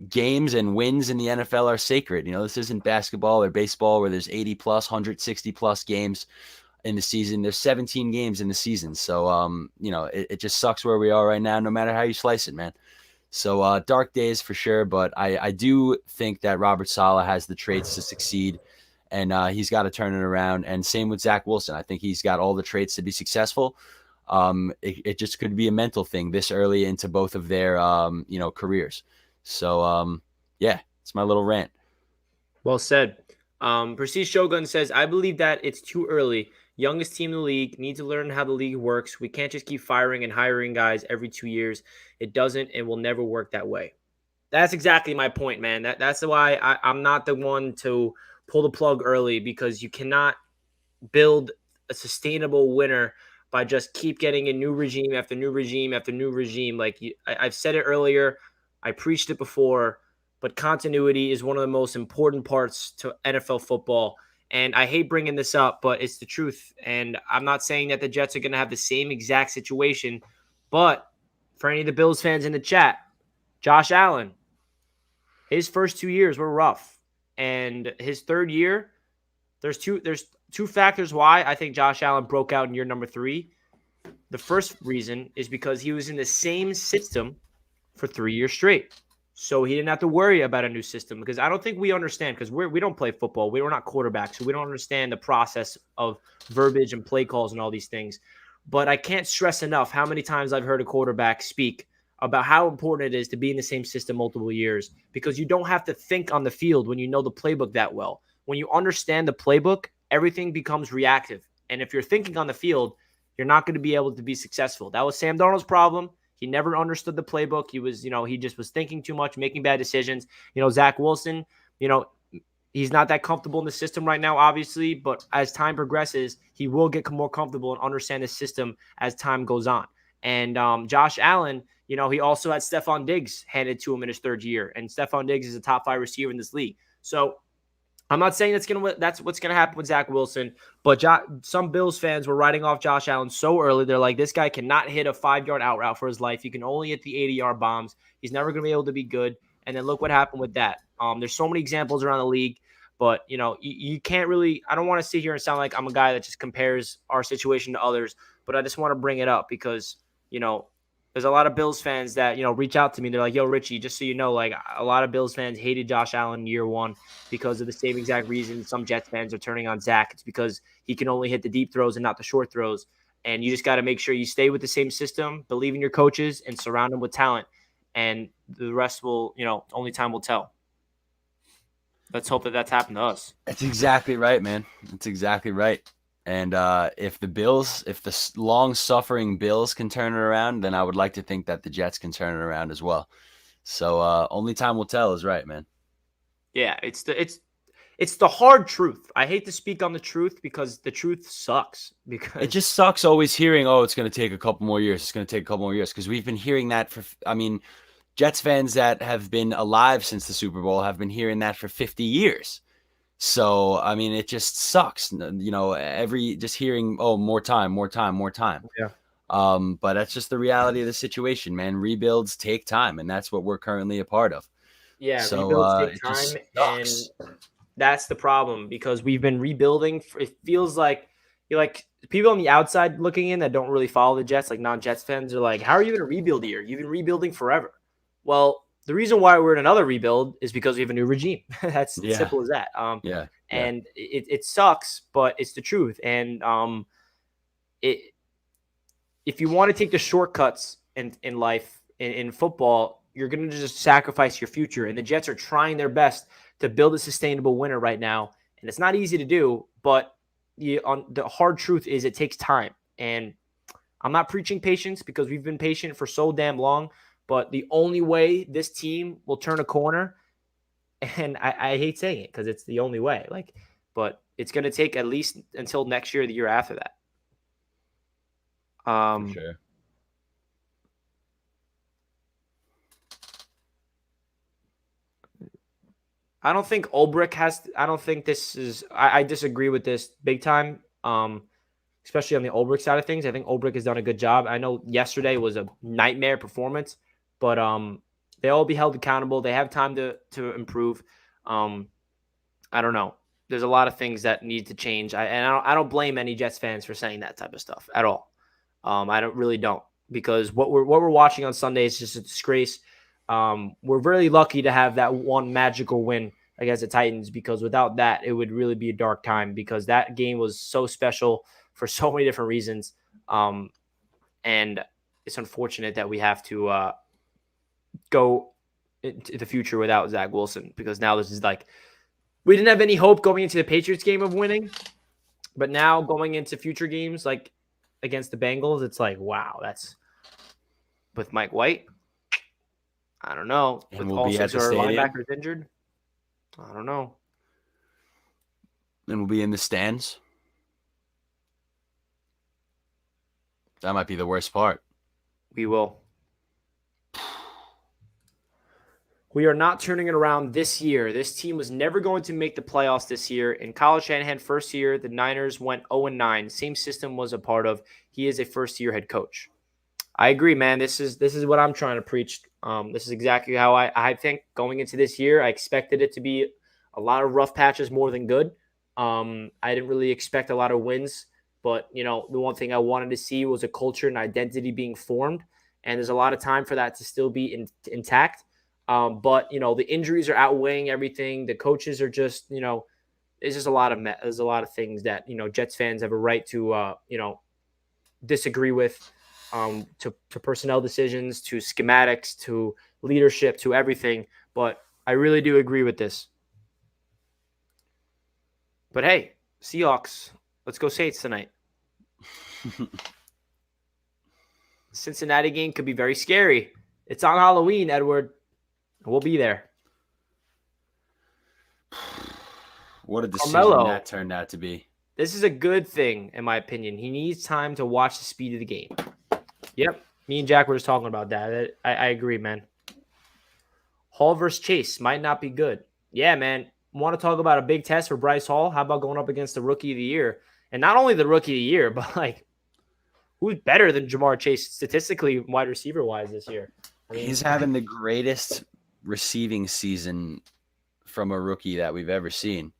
games and wins in the NFL are sacred. This isn't basketball or baseball where there's 80 plus, 160 plus games in the season. There's 17 games in the season. So, it just sucks where we are right now, no matter how you slice it, man. So, dark days for sure. But I do think that Robert Saleh has the traits to succeed, and he's got to turn it around. And same with Zach Wilson. I think he's got all the traits to be successful. It just could be a mental thing this early into both of their, careers. So, yeah, it's my little rant. Well said. Prestige Shogun says, I believe that it's too early. Youngest team in the league, need to learn how the league works. We can't just keep firing and hiring guys every 2 years. It doesn't and will never work that way. That's exactly my point, man. That's why I'm not the one to pull the plug early, because you cannot build a sustainable winner by just keep getting a new regime after new regime after new regime. I've said it earlier, I preached it before, but continuity is one of the most important parts to NFL football. And I hate bringing this up, but it's the truth. And I'm not saying that the Jets are going to have the same exact situation, but for any of the Bills fans in the chat, Josh Allen, his first 2 years were rough, and his third year, there's two factors why I think Josh Allen broke out in year number 3. The first reason is because he was in the same system for 3 years straight. So he didn't have to worry about a new system, because I don't think we understand, because we don't play football. We're not quarterbacks, so we don't understand the process of verbiage and play calls and all these things. But I can't stress enough how many times I've heard a quarterback speak about how important it is to be in the same system multiple years, because you don't have to think on the field when you know the playbook that well. When you understand the playbook, everything becomes reactive. And if you're thinking on the field, you're not going to be able to be successful. That was Sam Darnold's problem. He never understood the playbook. He just was thinking too much, making bad decisions. Zach Wilson, you know, he's not that comfortable in the system right now, obviously, but as time progresses, he will get more comfortable and understand the system as time goes on. And Josh Allen, he also had Stephon Diggs handed to him in his third year, and Stephon Diggs is a top 5 receiver in this league. So I'm not saying that's what's gonna happen with Zach Wilson, but some Bills fans were writing off Josh Allen so early. They're like, this guy cannot hit a 5-yard out route for his life. He can only hit the 80-yard bombs. He's never gonna be able to be good. And then look what happened with that. There's so many examples around the league, but you can't really. I don't want to sit here and sound like I'm a guy that just compares our situation to others, but I just want to bring it up because there's a lot of Bills fans that, reach out to me. They're like, yo, Richie, just so you know, like a lot of Bills fans hated Josh Allen in year one because of the same exact reason some Jets fans are turning on Zach. It's because he can only hit the deep throws and not the short throws. And you just got to make sure you stay with the same system, believe in your coaches, and surround them with talent. And the rest will, only time will tell. Let's hope that that's happened to us. That's exactly right, man. That's exactly right. And if the long-suffering Bills can turn it around, then I would like to think that the Jets can turn it around as well. So only time will tell is right, man. Yeah, it's the hard truth. I hate to speak on the truth because the truth sucks. It Because just sucks always hearing, oh, it's going to take a couple more years. It's going to take a couple more years because we've been hearing that Jets fans that have been alive since the Super Bowl have been hearing that for 50 years. So, it just sucks, just hearing, oh, more time, more time, more time. yeah, But that's just the reality of the situation, man. Rebuilds take time, and that's what we're currently a part of. yeah, So rebuilds take it time, just and sucks. that's the problem because we've been rebuilding. It feels like you're like people on the outside looking in that don't really follow the Jets, like non-Jets fans, are like, "How are you going to rebuild here? You've been rebuilding forever." Well, the reason why we're in another rebuild is because we have a new regime. That's Yeah, simple as that. yeah, yeah. And it sucks, but it's the truth. And it if you want to take the shortcuts in life in football, you're going to just sacrifice your future. And the Jets are trying their best to build a sustainable winner right now, and it's not easy to do. But the hard truth is, it takes time. And I'm not preaching patience because we've been patient for so damn long. But the only way this team will turn a corner, and I hate saying it because it's the only way. But it's going to take at least until next year, or the year after that. For Um, sure. I don't think Ulbrich has. I don't think this is. I disagree with this big time. Especially on the Ulbrich side of things. I think Ulbrich has done a good job. I know yesterday was a nightmare performance, but they all be held accountable. They have time to improve. Um, I don't know. There's a lot of things that need to change. I don't blame any Jets fans for saying that type of stuff at all. I don't really don't, because what we're watching on Sunday is just a disgrace. We're really lucky to have that one magical win against the Titans, because without that, it would really be a dark time, because that game was so special for so many different reasons. And it's unfortunate that we have to go into the future without Zach Wilson, because now this is like, we didn't have any hope going into the Patriots game of winning, but now going into future games like against the Bengals, it's like, wow, that's with Mike White. I don't know. And With we'll all be at six the of our stadium, linebackers injured, I don't know. and we'll be in the stands. That might be the worst part. We will. We are not turning it around this year. This team was never going to make the playoffs this year. In Kyle Shanahan, first year, the Niners went 0-9. Same system was a part of. He is a first-year head coach. I agree, man. This is what I'm trying to preach. This is exactly how I think going into this year. I expected it to be a lot of rough patches more than good. I didn't really expect a lot of wins, but the one thing I wanted to see was a culture and identity being formed, and there's a lot of time for that to still be intact. But the injuries are outweighing everything. The coaches are just it's just there's a lot of things that Jets fans have a right to disagree with, to personnel decisions, to schematics, to leadership, to everything. But I really do agree with this. But hey, Seahawks, let's go Saints tonight. Cincinnati game could be very scary. It's on Halloween, Edward. We'll be there. What a decision Carmelo, that turned out to be. this is a good thing, in my opinion. He needs time to watch the speed of the game. Yep. Me and Jack were just talking about that. I agree, man. Hall versus Chase might not be good. Yeah, man. Want to talk about a big test for Bryce Hall? How about going up against the rookie of the year? And not only the rookie of the year, but who's better than Jamar Chase statistically, wide receiver wise, this year? He's having the greatest receiving season from a rookie that we've ever seen.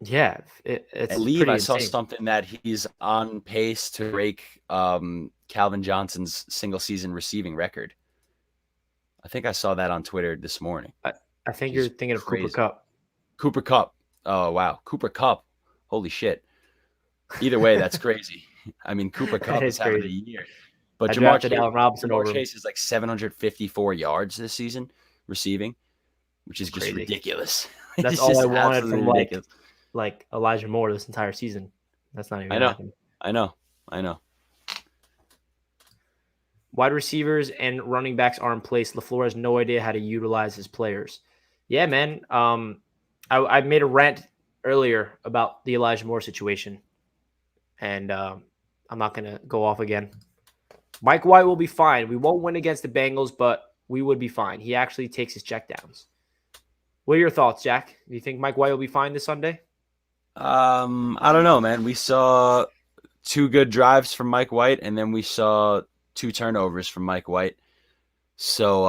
Yeah, I it's believe pretty I saw insane. something that he's on pace to break Calvin Johnson's single season receiving record. I think I saw that on Twitter this morning, I, I which think you're is thinking of Cooper crazy. Cup. Cooper Cup. Oh wow, Cooper Cup. Holy shit. Either way, that's crazy. I mean, Cooper That Cup is is having a crazy. year. But I drafted Allen Robinson Jamar over him. Chase is like 754 yards this season receiving, which It's is just crazy. ridiculous. That's It's all I just wanted absolutely from ridiculous. like Elijah Moore this entire season. That's not even I gonna know. happen. I know. I know. Wide receivers and running backs are in place. LaFleur has no idea how to utilize his players. Yeah, man. I made a rant earlier about the Elijah Moore situation, and I'm not gonna go off again. Mike White will be fine. We won't win against the Bengals, but we would be fine. He actually takes his checkdowns. What are your thoughts, Jack? Do you think Mike White will be fine this Sunday? I don't know, man. We saw two good drives from Mike White, and then we saw two turnovers from Mike White. So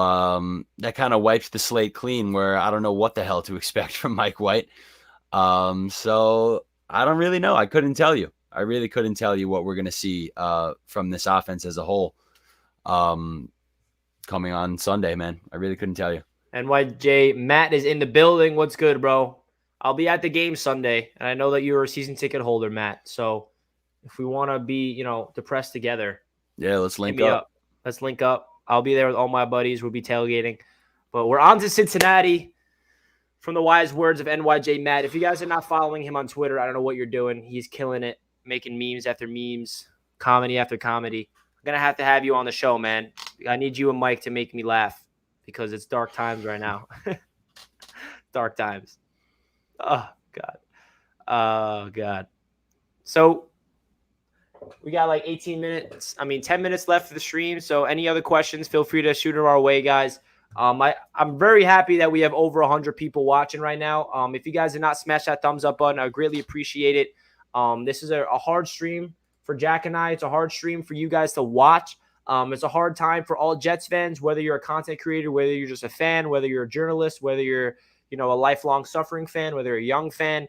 that kind of wipes the slate clean. Where I don't know what the hell to expect from Mike White. So I don't really know. I couldn't tell you. I really couldn't tell you what we're gonna see from this offense as a whole um, coming on Sunday, man. I really couldn't tell you. NYJ Matt is in the building. What's good, bro? I'll be at the game Sunday, and I know that you're a season ticket holder, Matt. So if we want to be, depressed together, Yeah, let's hit link me up. up. Let's link up. I'll be there with all my buddies. We'll be tailgating. But we're on to Cincinnati from the wise words of NYJ Matt. If you guys are not following him on Twitter, I don't know what you're doing. He's killing it, making memes after memes, comedy after comedy. I'm going to have you on the show, man. I need you and Mike to make me laugh because it's dark times right now. Dark times. Oh, God. Oh, God. So we got like 10 minutes left for the stream. So any other questions, feel free to shoot them our way, guys. I'm very happy that we have over 100 people watching right now. If you guys did not smash that thumbs up button, I greatly appreciate it. This is a hard stream for Jack and I. It's a hard stream for you guys to watch. It's a hard time for all Jets fans, whether you're a content creator, whether you're just a fan, whether you're a journalist, whether you're a lifelong suffering fan, whether you're a young fan.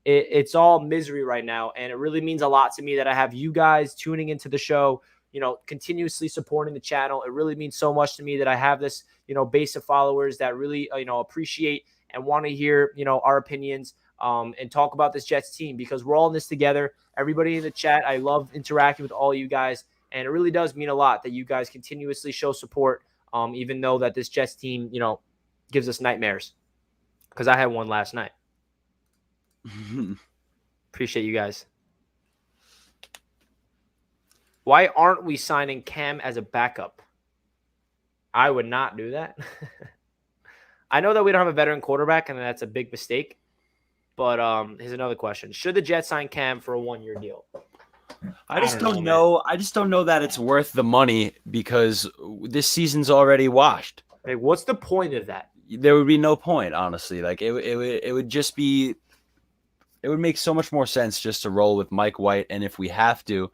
It's all misery right now, and it really means a lot to me that I have you guys tuning into the show, continuously supporting the channel. It really means so much to me that I have this, base of followers that really, appreciate and want to hear, our opinions and talk about this Jets team because we're all in this together. Everybody in the chat, I love interacting with all you guys, and it really does mean a lot that you guys continuously show support, even though that this Jets team, gives us nightmares because I had one last night. Appreciate you guys. Why aren't we signing Cam as a backup? I would not do that. I know that we don't have a veteran quarterback, and that's a big mistake. But here's another question: should the Jets sign Cam for a 1-year deal? I just don't know. I just don't know that it's worth the money because this season's already washed. Like, what's the point of that? There would be no point, honestly. Like it would just be. It would make so much more sense just to roll with Mike White, and if we have to,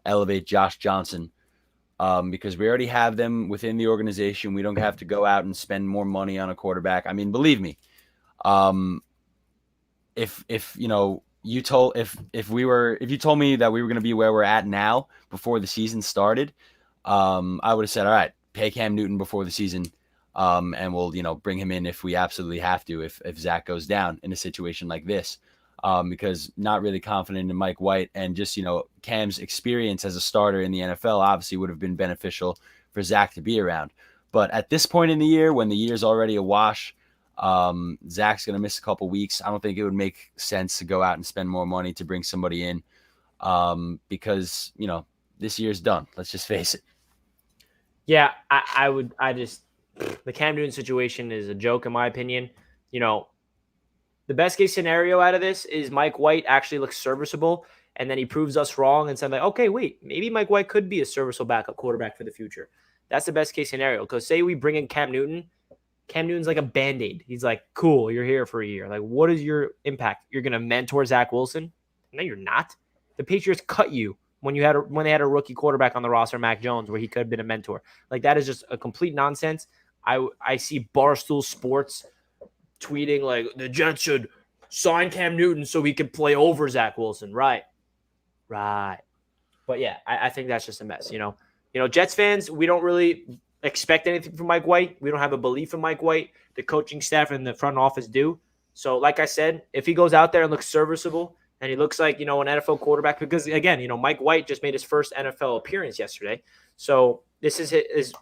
elevate Josh Johnson, because we already have them within the organization. We don't have to go out and spend more money on a quarterback. I mean, believe me, if you know you told if you told me that we were going to be where we're at now before the season started, I would have said, all right, pay Cam Newton before the season, and we'll bring him in if we absolutely have to if Zach goes down in a situation like this. Because not really confident in Mike White, and just Cam's experience as a starter in the NFL obviously would have been beneficial for Zach to be around. But at this point in the year, when the year's already a wash, Zach's going to miss a couple weeks. I don't think it would make sense to go out and spend more money to bring somebody in, because this year's done. Let's just face it. Yeah, the Cam Newton situation is a joke in my opinion. The best case scenario out of this is Mike White actually looks serviceable, and then he proves us wrong and said, like, okay, wait, maybe Mike White could be a serviceable backup quarterback for the future. That's the best case scenario. Because say we bring in Cam Newton's like a Band-Aid. He's like, cool, you're here for a year. Like, what is your impact? You're going to mentor Zach Wilson? No, you're not. The Patriots cut you when they had a rookie quarterback on the roster, Mac Jones, where he could have been a mentor. Like, that is just a complete nonsense. I see Barstool Sports tweeting like the Jets should sign Cam Newton so he could play over Zach Wilson. Right. But yeah, I think that's just a mess. Jets fans, we don't really expect anything from Mike White. We don't have a belief in Mike White. The coaching staff and the front office do. So, like I said, if he goes out there and looks serviceable and he looks like, an NFL quarterback, because again, Mike White just made his first NFL appearance yesterday. So this is his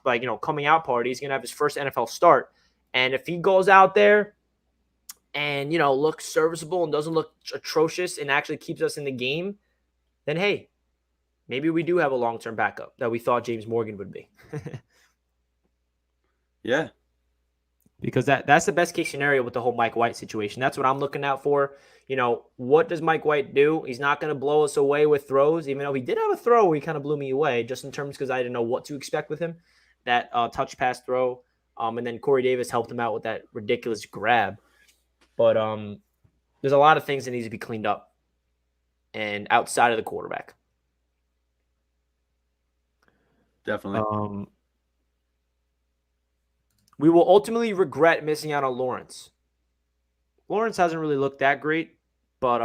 coming out party. He's going to have his first NFL start. And if he goes out there and, looks serviceable and doesn't look atrocious and actually keeps us in the game, then hey, maybe we do have a long-term backup that we thought James Morgan would be. Yeah. Because that's the best case scenario with the whole Mike White situation. That's what I'm looking out for. What does Mike White do? He's not going to blow us away with throws, even though he did have a throw where he kind of blew me away, just in terms because I didn't know what to expect with him. That touch pass throw. And then Corey Davis helped him out with that ridiculous grab. But there's a lot of things that need to be cleaned up and outside of the quarterback. Definitely. We will ultimately regret missing out on Lawrence. Lawrence hasn't really looked that great, but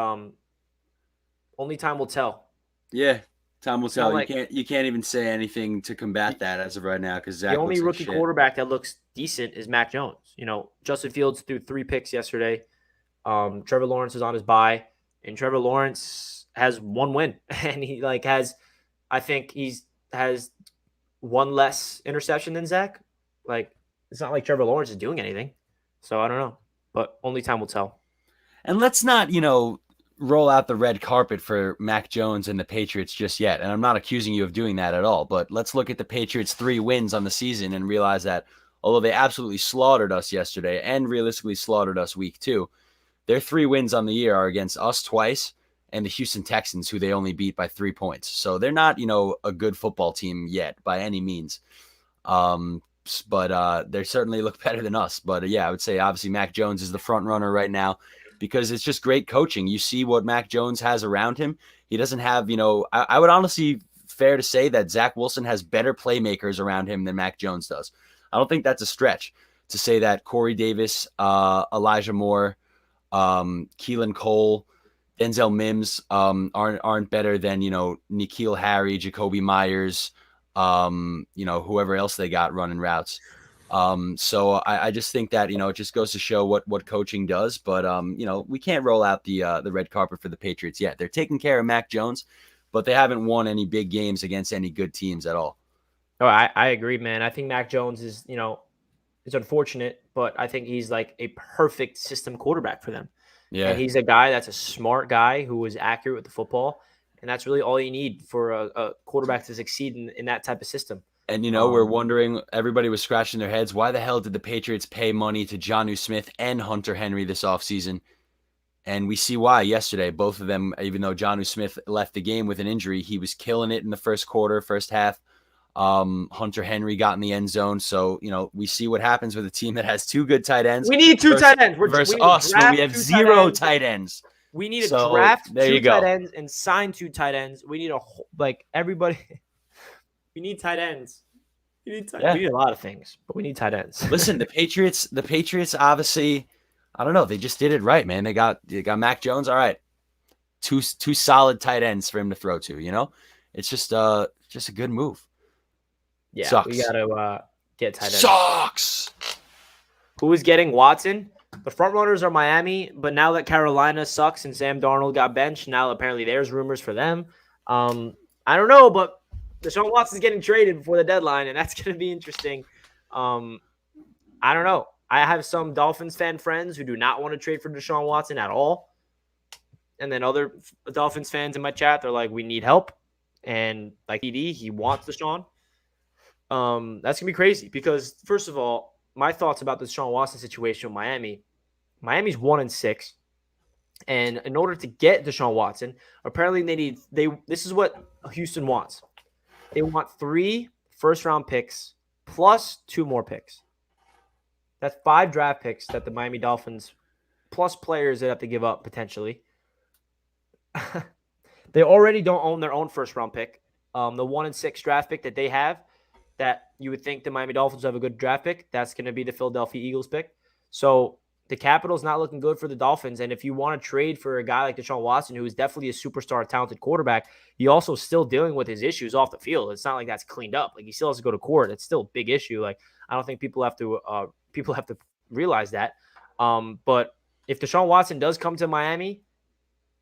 only time will tell. Yeah, time will tell. Like, you can't even say anything to combat that as of right now because Zach. The only rookie like quarterback that looks decent is Mac Jones. Justin Fields threw 3 picks yesterday. Trevor Lawrence is on his bye, and Trevor Lawrence has 1 win, and he I think has 1 less interception than Zach. It's not like Trevor Lawrence is doing anything. So I don't know. But only time will tell. And let's not, roll out the red carpet for Mac Jones and the Patriots just yet. And I'm not accusing you of doing that at all. But let's look at the Patriots' 3 wins on the season and realize that although they absolutely slaughtered us yesterday and realistically slaughtered us week 2, their 3 wins on the year are against us twice and the Houston Texans, who they only beat by 3 points. So they're not, a good football team yet by any means. But they certainly look better than us. But yeah, I would say obviously Mac Jones is the front runner right now because it's just great coaching. You see what Mac Jones has around him. He doesn't have, I would honestly fair to say that Zach Wilson has better playmakers around him than Mac Jones does. I don't think that's a stretch to say that Corey Davis, Elijah Moore, Keelan Cole, Denzel Mims aren't better than, N'Keal Harry, Jacoby Myers, whoever else they got running routes. So I just think that, it just goes to show what coaching does. But, we can't roll out the red carpet for the Patriots yet. They're taking care of Mac Jones, but they haven't won any big games against any good teams at all. Oh, I agree, man. I think Mac Jones is, it's unfortunate, but I think he's like a perfect system quarterback for them. Yeah. And he's a guy that's a smart guy who is accurate with the football. And that's really all you need for a quarterback to succeed in that type of system. And, we're wondering, everybody was scratching their heads, why the hell did the Patriots pay money to Jonnu Smith and Hunter Henry this offseason? And we see why yesterday. Both of them, even though Jonnu Smith left the game with an injury, he was killing it in the first quarter, first half. Hunter Henry got in the end zone. So, we see what happens with a team that has 2 good tight ends. We need 2 tight ends. Versus us, when we have 0 tight ends. We need to draft 2 tight ends and sign 2 tight ends. We need everybody. We need tight ends. We need a lot of things, but we need tight ends. Listen, the Patriots obviously, I don't know, they just did it right, man. They got Mac Jones. All right. Two solid tight ends for him to throw to, It's just a good move. Yeah, sucks. We got to get tight ends. Sucks. Who is getting Watson? The front runners are Miami, but now that Carolina sucks and Sam Darnold got benched, now apparently there's rumors for them. I don't know, but Deshaun Watson's getting traded before the deadline, and that's going to be interesting. I don't know. I have some Dolphins fan friends who do not want to trade for Deshaun Watson at all. And then other Dolphins fans in my chat, they're like, we need help. And like ED, he wants Deshaun. That's going to be crazy because, first of all, my thoughts about the Deshaun Watson situation with Miami. Miami's 1-6. And in order to get Deshaun Watson, apparently this is what Houston wants. They want 3 first-round picks plus 2 more picks. That's 5 draft picks that the Miami Dolphins, plus players they have to give up potentially. They already don't own their own first-round pick. The 1-6 draft pick that they have, that you would think the Miami Dolphins have a good draft pick, that's going to be the Philadelphia Eagles pick. So the capital's not looking good for the Dolphins. And if you want to trade for a guy like Deshaun Watson, who is definitely a superstar, talented quarterback, he also still dealing with his issues off the field. It's not like that's cleaned up. Like he still has to go to court. It's still a big issue. Like I don't think people have to realize that. But if Deshaun Watson does come to Miami,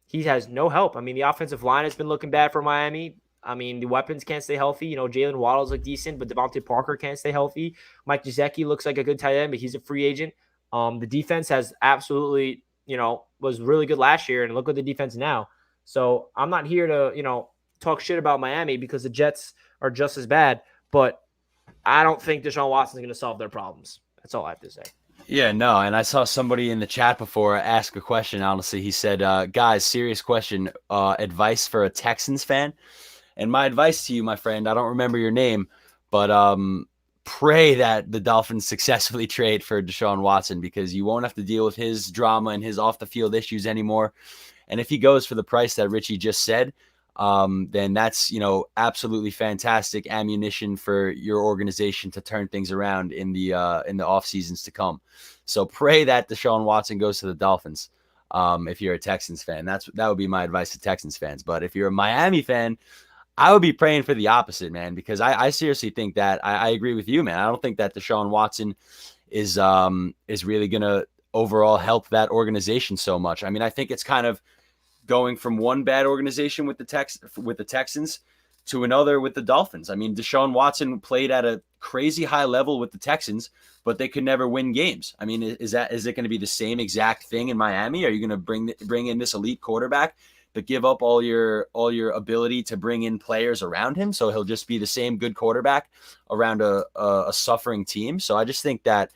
he has no help. I mean, the offensive line has been looking bad for Miami. I mean, the weapons can't stay healthy. You know, Jalen Waddles look decent, but Devontae Parker can't stay healthy. Mike Gesicki looks like a good tight end, but he's a free agent. The defense has absolutely, was really good last year, and look at the defense now. So I'm not here to, talk shit about Miami because the Jets are just as bad, but I don't think Deshaun Watson is going to solve their problems. That's all I have to say. Yeah, no, and I saw somebody in the chat before ask a question. Honestly, he said, "Guys, serious question. Advice for a Texans fan." And my advice to you, my friend, I don't remember your name, but pray that the Dolphins successfully trade for Deshaun Watson because you won't have to deal with his drama and his off the field issues anymore. And if he goes for the price that Richie just said, then that's, absolutely fantastic ammunition for your organization to turn things around in the off seasons to come. So pray that Deshaun Watson goes to the Dolphins. If you're a Texans fan, that would be my advice to Texans fans. But if you're a Miami fan, I would be praying for the opposite, man, because I seriously think that I agree with you, man. I don't think that Deshaun Watson is really going to overall help that organization so much. I mean, I think it's kind of going from one bad organization with the Texans to another with the Dolphins. I mean, Deshaun Watson played at a crazy high level with the Texans, but they could never win games. I mean, is it going to be the same exact thing in Miami? Are you going to bring in this elite quarterback but give up all your ability to bring in players around him, so he'll just be the same good quarterback around a suffering team? So I just think that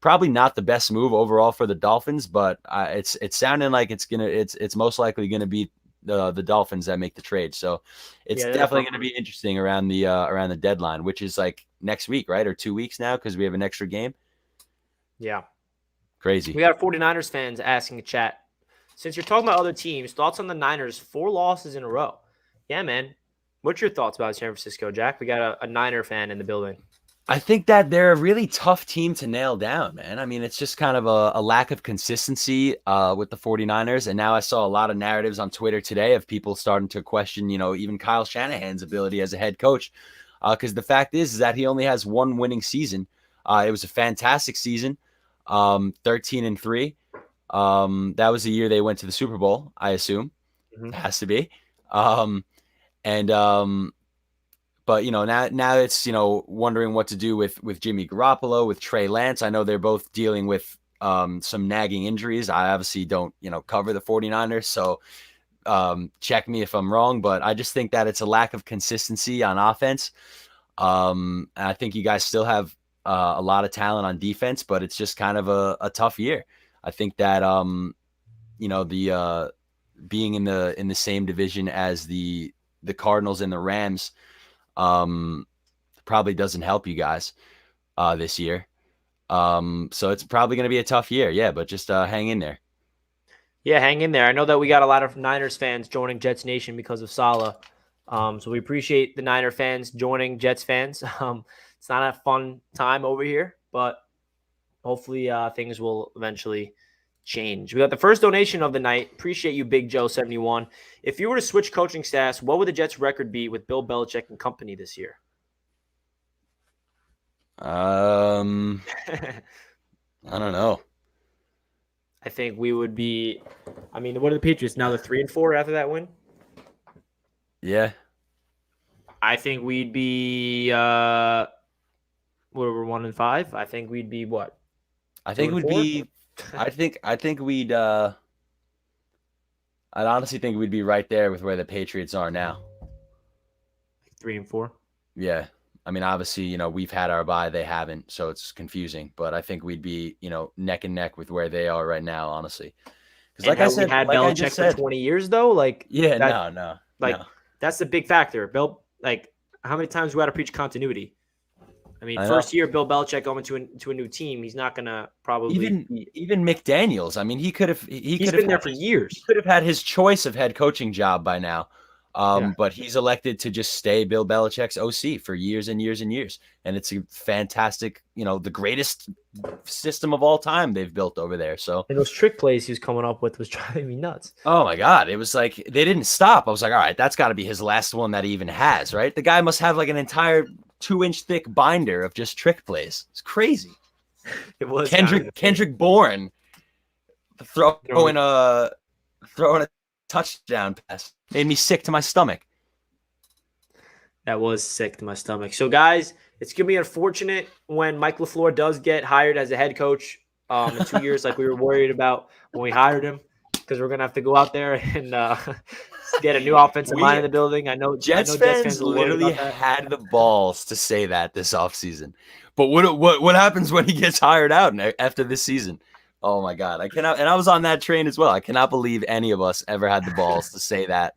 probably not the best move overall for the Dolphins, but it's sounding like it's most likely gonna be the Dolphins that make the trade. So it's definitely gonna be interesting around the deadline, which is like next week, right? Or 2 weeks now because we have an extra game. Yeah, crazy. We got 49ers fans asking in chat. Since you're talking about other teams, thoughts on the Niners? 4 losses in a row. Yeah, man. What's your thoughts about San Francisco, Jack? We got a Niner fan in the building. I think that they're a really tough team to nail down, man. I mean, it's just kind of a lack of consistency with the 49ers. And now I saw a lot of narratives on Twitter today of people starting to question, even Kyle Shanahan's ability as a head coach. Because the fact is that he only has one winning season. It was a fantastic season, 13-3. That was the year they went to the Super Bowl, I assume. Mm-hmm. It has to be. But now it's wondering what to do with Jimmy Garoppolo, with Trey Lance. I know they're both dealing with some nagging injuries. I obviously don't cover the 49ers, so check me if I'm wrong, but I just think that it's a lack of consistency on offense. And I think you guys still have a lot of talent on defense, but it's just kind of a tough year. I think that the being in the same division as the Cardinals and the Rams probably doesn't help you guys this year. So it's probably going to be a tough year. Yeah, but just hang in there. Yeah, hang in there. I know that we got a lot of Niners fans joining Jets Nation because of Saleh. So we appreciate the Niner fans joining Jets fans. It's not a fun time over here, but hopefully things will eventually change. We got the first donation of the night. Appreciate you, Big Joe 71. If you were to switch coaching staffs, what would the Jets record be with Bill Belichick and company this year? I don't know. I think we would be. I mean, what are the Patriots now? They're 3-4 after that win. Yeah. I think we'd be. We're 1-5. I think we'd be what? I think we'd be. I think we'd. I'd honestly think we'd be right there with where the Patriots are now. 3-4. Yeah. I mean, obviously, we've had our bye, they haven't, so it's confusing. But I think we'd be, neck and neck with where they are right now, honestly. Because like I said, we had Belichick for 20 years, though. No. That's the big factor. Bill, how many times we got to preach continuity? I mean, first year Bill Belichick going to a new team, he's not gonna probably even McDaniels. I mean, he's been there for years. He could have had his choice of head coaching job by now. Yeah. But he's elected to just stay Bill Belichick's OC for years and years and years. And it's a fantastic, the greatest system of all time they've built over there. So, And those trick plays he was coming up with was driving me nuts. oh my God, it was like they didn't stop. I was like, all right, that's got to be his last one that he even has, right? The guy must have like an entire 2-inch thick binder of just trick plays. It's crazy. It was Kendrick Bourne throwing a touchdown pass made me sick to my stomach. That was sick to my stomach. So, guys, it's going to be unfortunate when Mike LaFleur does get hired as a head coach in 2 years, like we were worried about when we hired him, because we're going to have to go out there and get a new offensive line in the building. I know Jets fans literally had the balls to say that this offseason. But what happens when he gets hired out after this season? Oh my God, I cannot. And I was on that train as well. I cannot believe any of us ever had the balls to say that.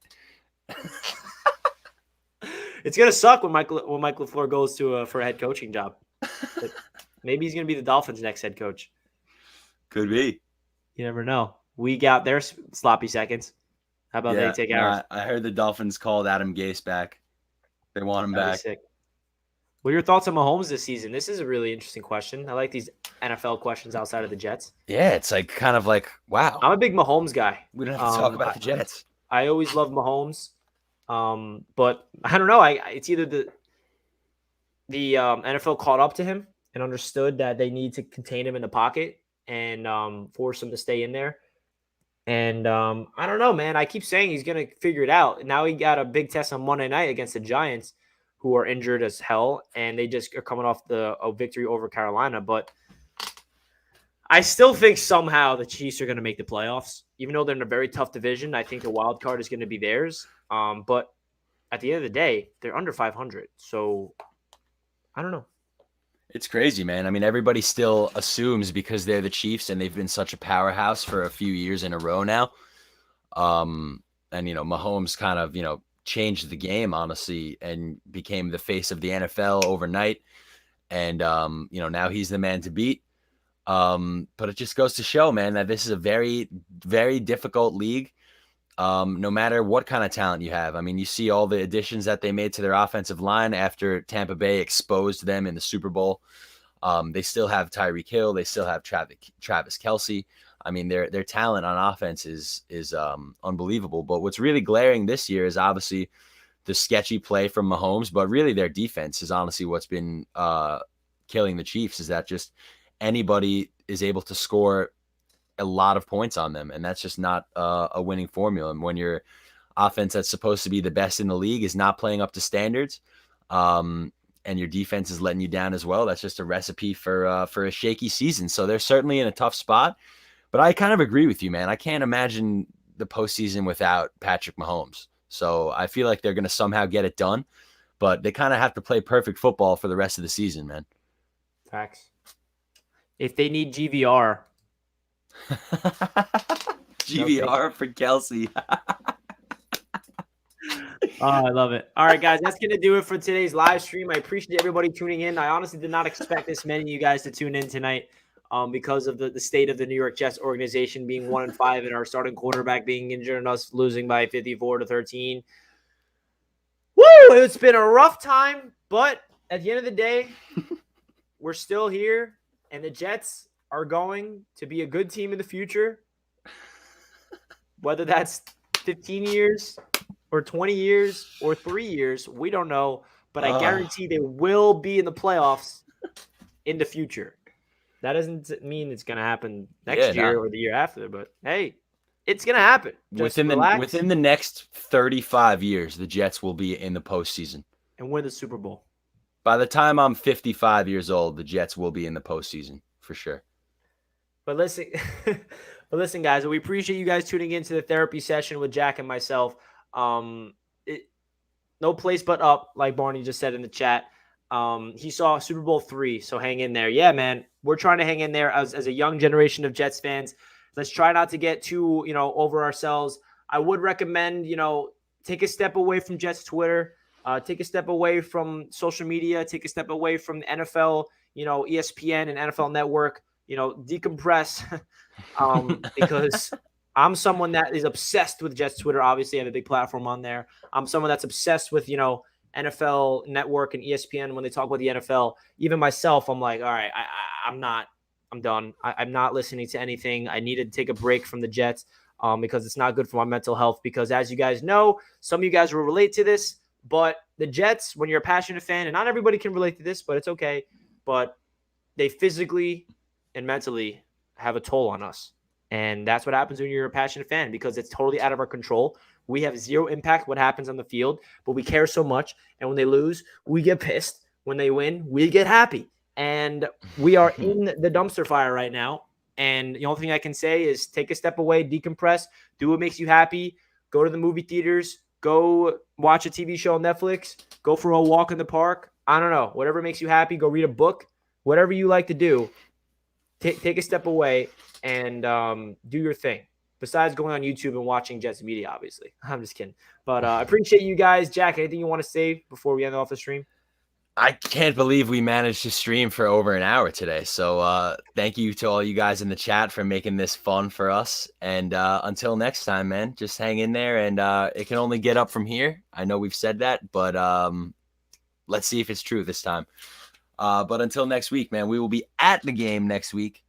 It's gonna suck when Mike LaFleur goes for a head coaching job. Maybe he's gonna be the Dolphins' next head coach. Could be. You never know. We got their sloppy seconds. How about they take ours? I heard the Dolphins called Adam Gase back. They want him back. Sick. What are your thoughts on Mahomes this season? This is a really interesting question. I like these NFL questions outside of the Jets. Yeah, it's like kind of like, wow. I'm a big Mahomes guy. We don't have to talk about the Jets. I always love Mahomes, but I don't know. It's either the NFL caught up to him and understood that they need to contain him in the pocket and force him to stay in there. And I don't know, man. I keep saying he's going to figure it out. Now he got a big test on Monday night against the Giants, who are injured as hell, and they just are coming off a victory over Carolina. But I still think somehow the Chiefs are going to make the playoffs, even though they're in a very tough division. I think the wild card is going to be theirs. But at the end of the day, they're under 500. So I don't know. It's crazy, man. I mean, everybody still assumes because they're the Chiefs and they've been such a powerhouse for a few years in a row now. And, Mahomes kind of, changed the game, honestly, and became the face of the NFL overnight. And, now he's the man to beat. But it just goes to show, man, that this is a very, very difficult league. No matter what kind of talent you have. I mean, you see all the additions that they made to their offensive line after Tampa Bay exposed them in the Super Bowl. They still have Tyreek Hill. They still have Travis Kelce. I mean, their talent on offense is unbelievable. But what's really glaring this year is obviously the sketchy play from Mahomes, but really their defense is honestly what's been killing the Chiefs, is that just anybody is able to score a lot of points on them, and that's just not a winning formula. And when your offense that's supposed to be the best in the league is not playing up to standards, and your defense is letting you down as well, that's just a recipe for a shaky season. So they're certainly in a tough spot. But I kind of agree with you, man. I can't imagine the postseason without Patrick Mahomes. So I feel like they're going to somehow get it done, but they kind of have to play perfect football for the rest of the season, man. Facts. If they need GVR. GVR for Kelce. Oh, I love it. All right, guys, that's going to do it for today's live stream. I appreciate everybody tuning in. I honestly did not expect this many of you guys to tune in tonight. Because of the state of the New York Jets organization being 1-5 and our starting quarterback being injured and us losing by 54-13. Woo! It's been a rough time, but at the end of the day, we're still here, and the Jets are going to be a good team in the future. Whether that's 15 years or 20 years or 3 years, we don't know, but I guarantee they will be in the playoffs in the future. That doesn't mean it's going to happen next year or the year after, but hey, it's going to happen. Just within the next 35 years, the Jets will be in the postseason and win the Super Bowl. By the time I'm 55 years old, the Jets will be in the postseason for sure. But listen, guys, we appreciate you guys tuning into the therapy session with Jack and myself. No place but up, like Barney just said in the chat. He saw Super Bowl III, so hang in there. Yeah, man, we're trying to hang in there as a young generation of Jets fans. Let's try not to get too, over ourselves. I would recommend, take a step away from Jets Twitter, take a step away from social media, take a step away from the NFL, ESPN and NFL Network, decompress, because I'm someone that is obsessed with Jets Twitter. Obviously, I have a big platform on there. I'm someone that's obsessed with, NFL Network and ESPN when they talk about the NFL. Even myself, I'm like, all right, I'm not. I'm done. I'm not listening to anything. I need to take a break from the Jets because it's not good for my mental health. Because as you guys know, some of you guys will relate to this, but the Jets, when you're a passionate fan, and not everybody can relate to this, but it's okay. But they physically and mentally have a toll on us. And that's what happens when you're a passionate fan because it's totally out of our control. We have zero impact what happens on the field, but we care so much. And when they lose, we get pissed. When they win, we get happy. And we are in the dumpster fire right now. And the only thing I can say is take a step away, decompress, do what makes you happy, go to the movie theaters, go watch a TV show on Netflix, go for a walk in the park. I don't know. Whatever makes you happy, go read a book. Whatever you like to do, take a step away and do your thing. Besides going on YouTube and watching Jets media, obviously. I'm just kidding. But I appreciate you guys. Jack, anything you want to say before we end off the stream? I can't believe we managed to stream for over an hour today. So thank you to all you guys in the chat for making this fun for us. And until next time, man, just hang in there. And it can only get up from here. I know we've said that, but let's see if it's true this time. But until next week, man, we will be at the game next week.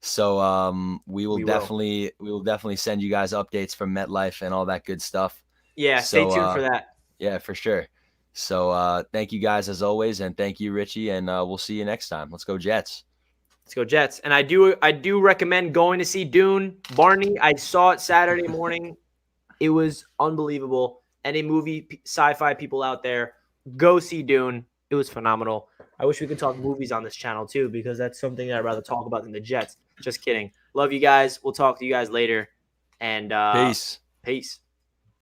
So we will definitely send you guys updates from MetLife and all that good stuff. Yeah, stay tuned for that. Yeah, for sure. So thank you guys as always, and thank you, Richie, and we'll see you next time. Let's go Jets. Let's go Jets. And I do recommend going to see Dune. Barney, I saw it Saturday morning. It was unbelievable. Any movie sci-fi people out there, go see Dune. It was phenomenal. I wish we could talk movies on this channel too, because that's something that I'd rather talk about than the Jets. Just kidding. Love you guys. We'll talk to you guys later. And Peace. Peace.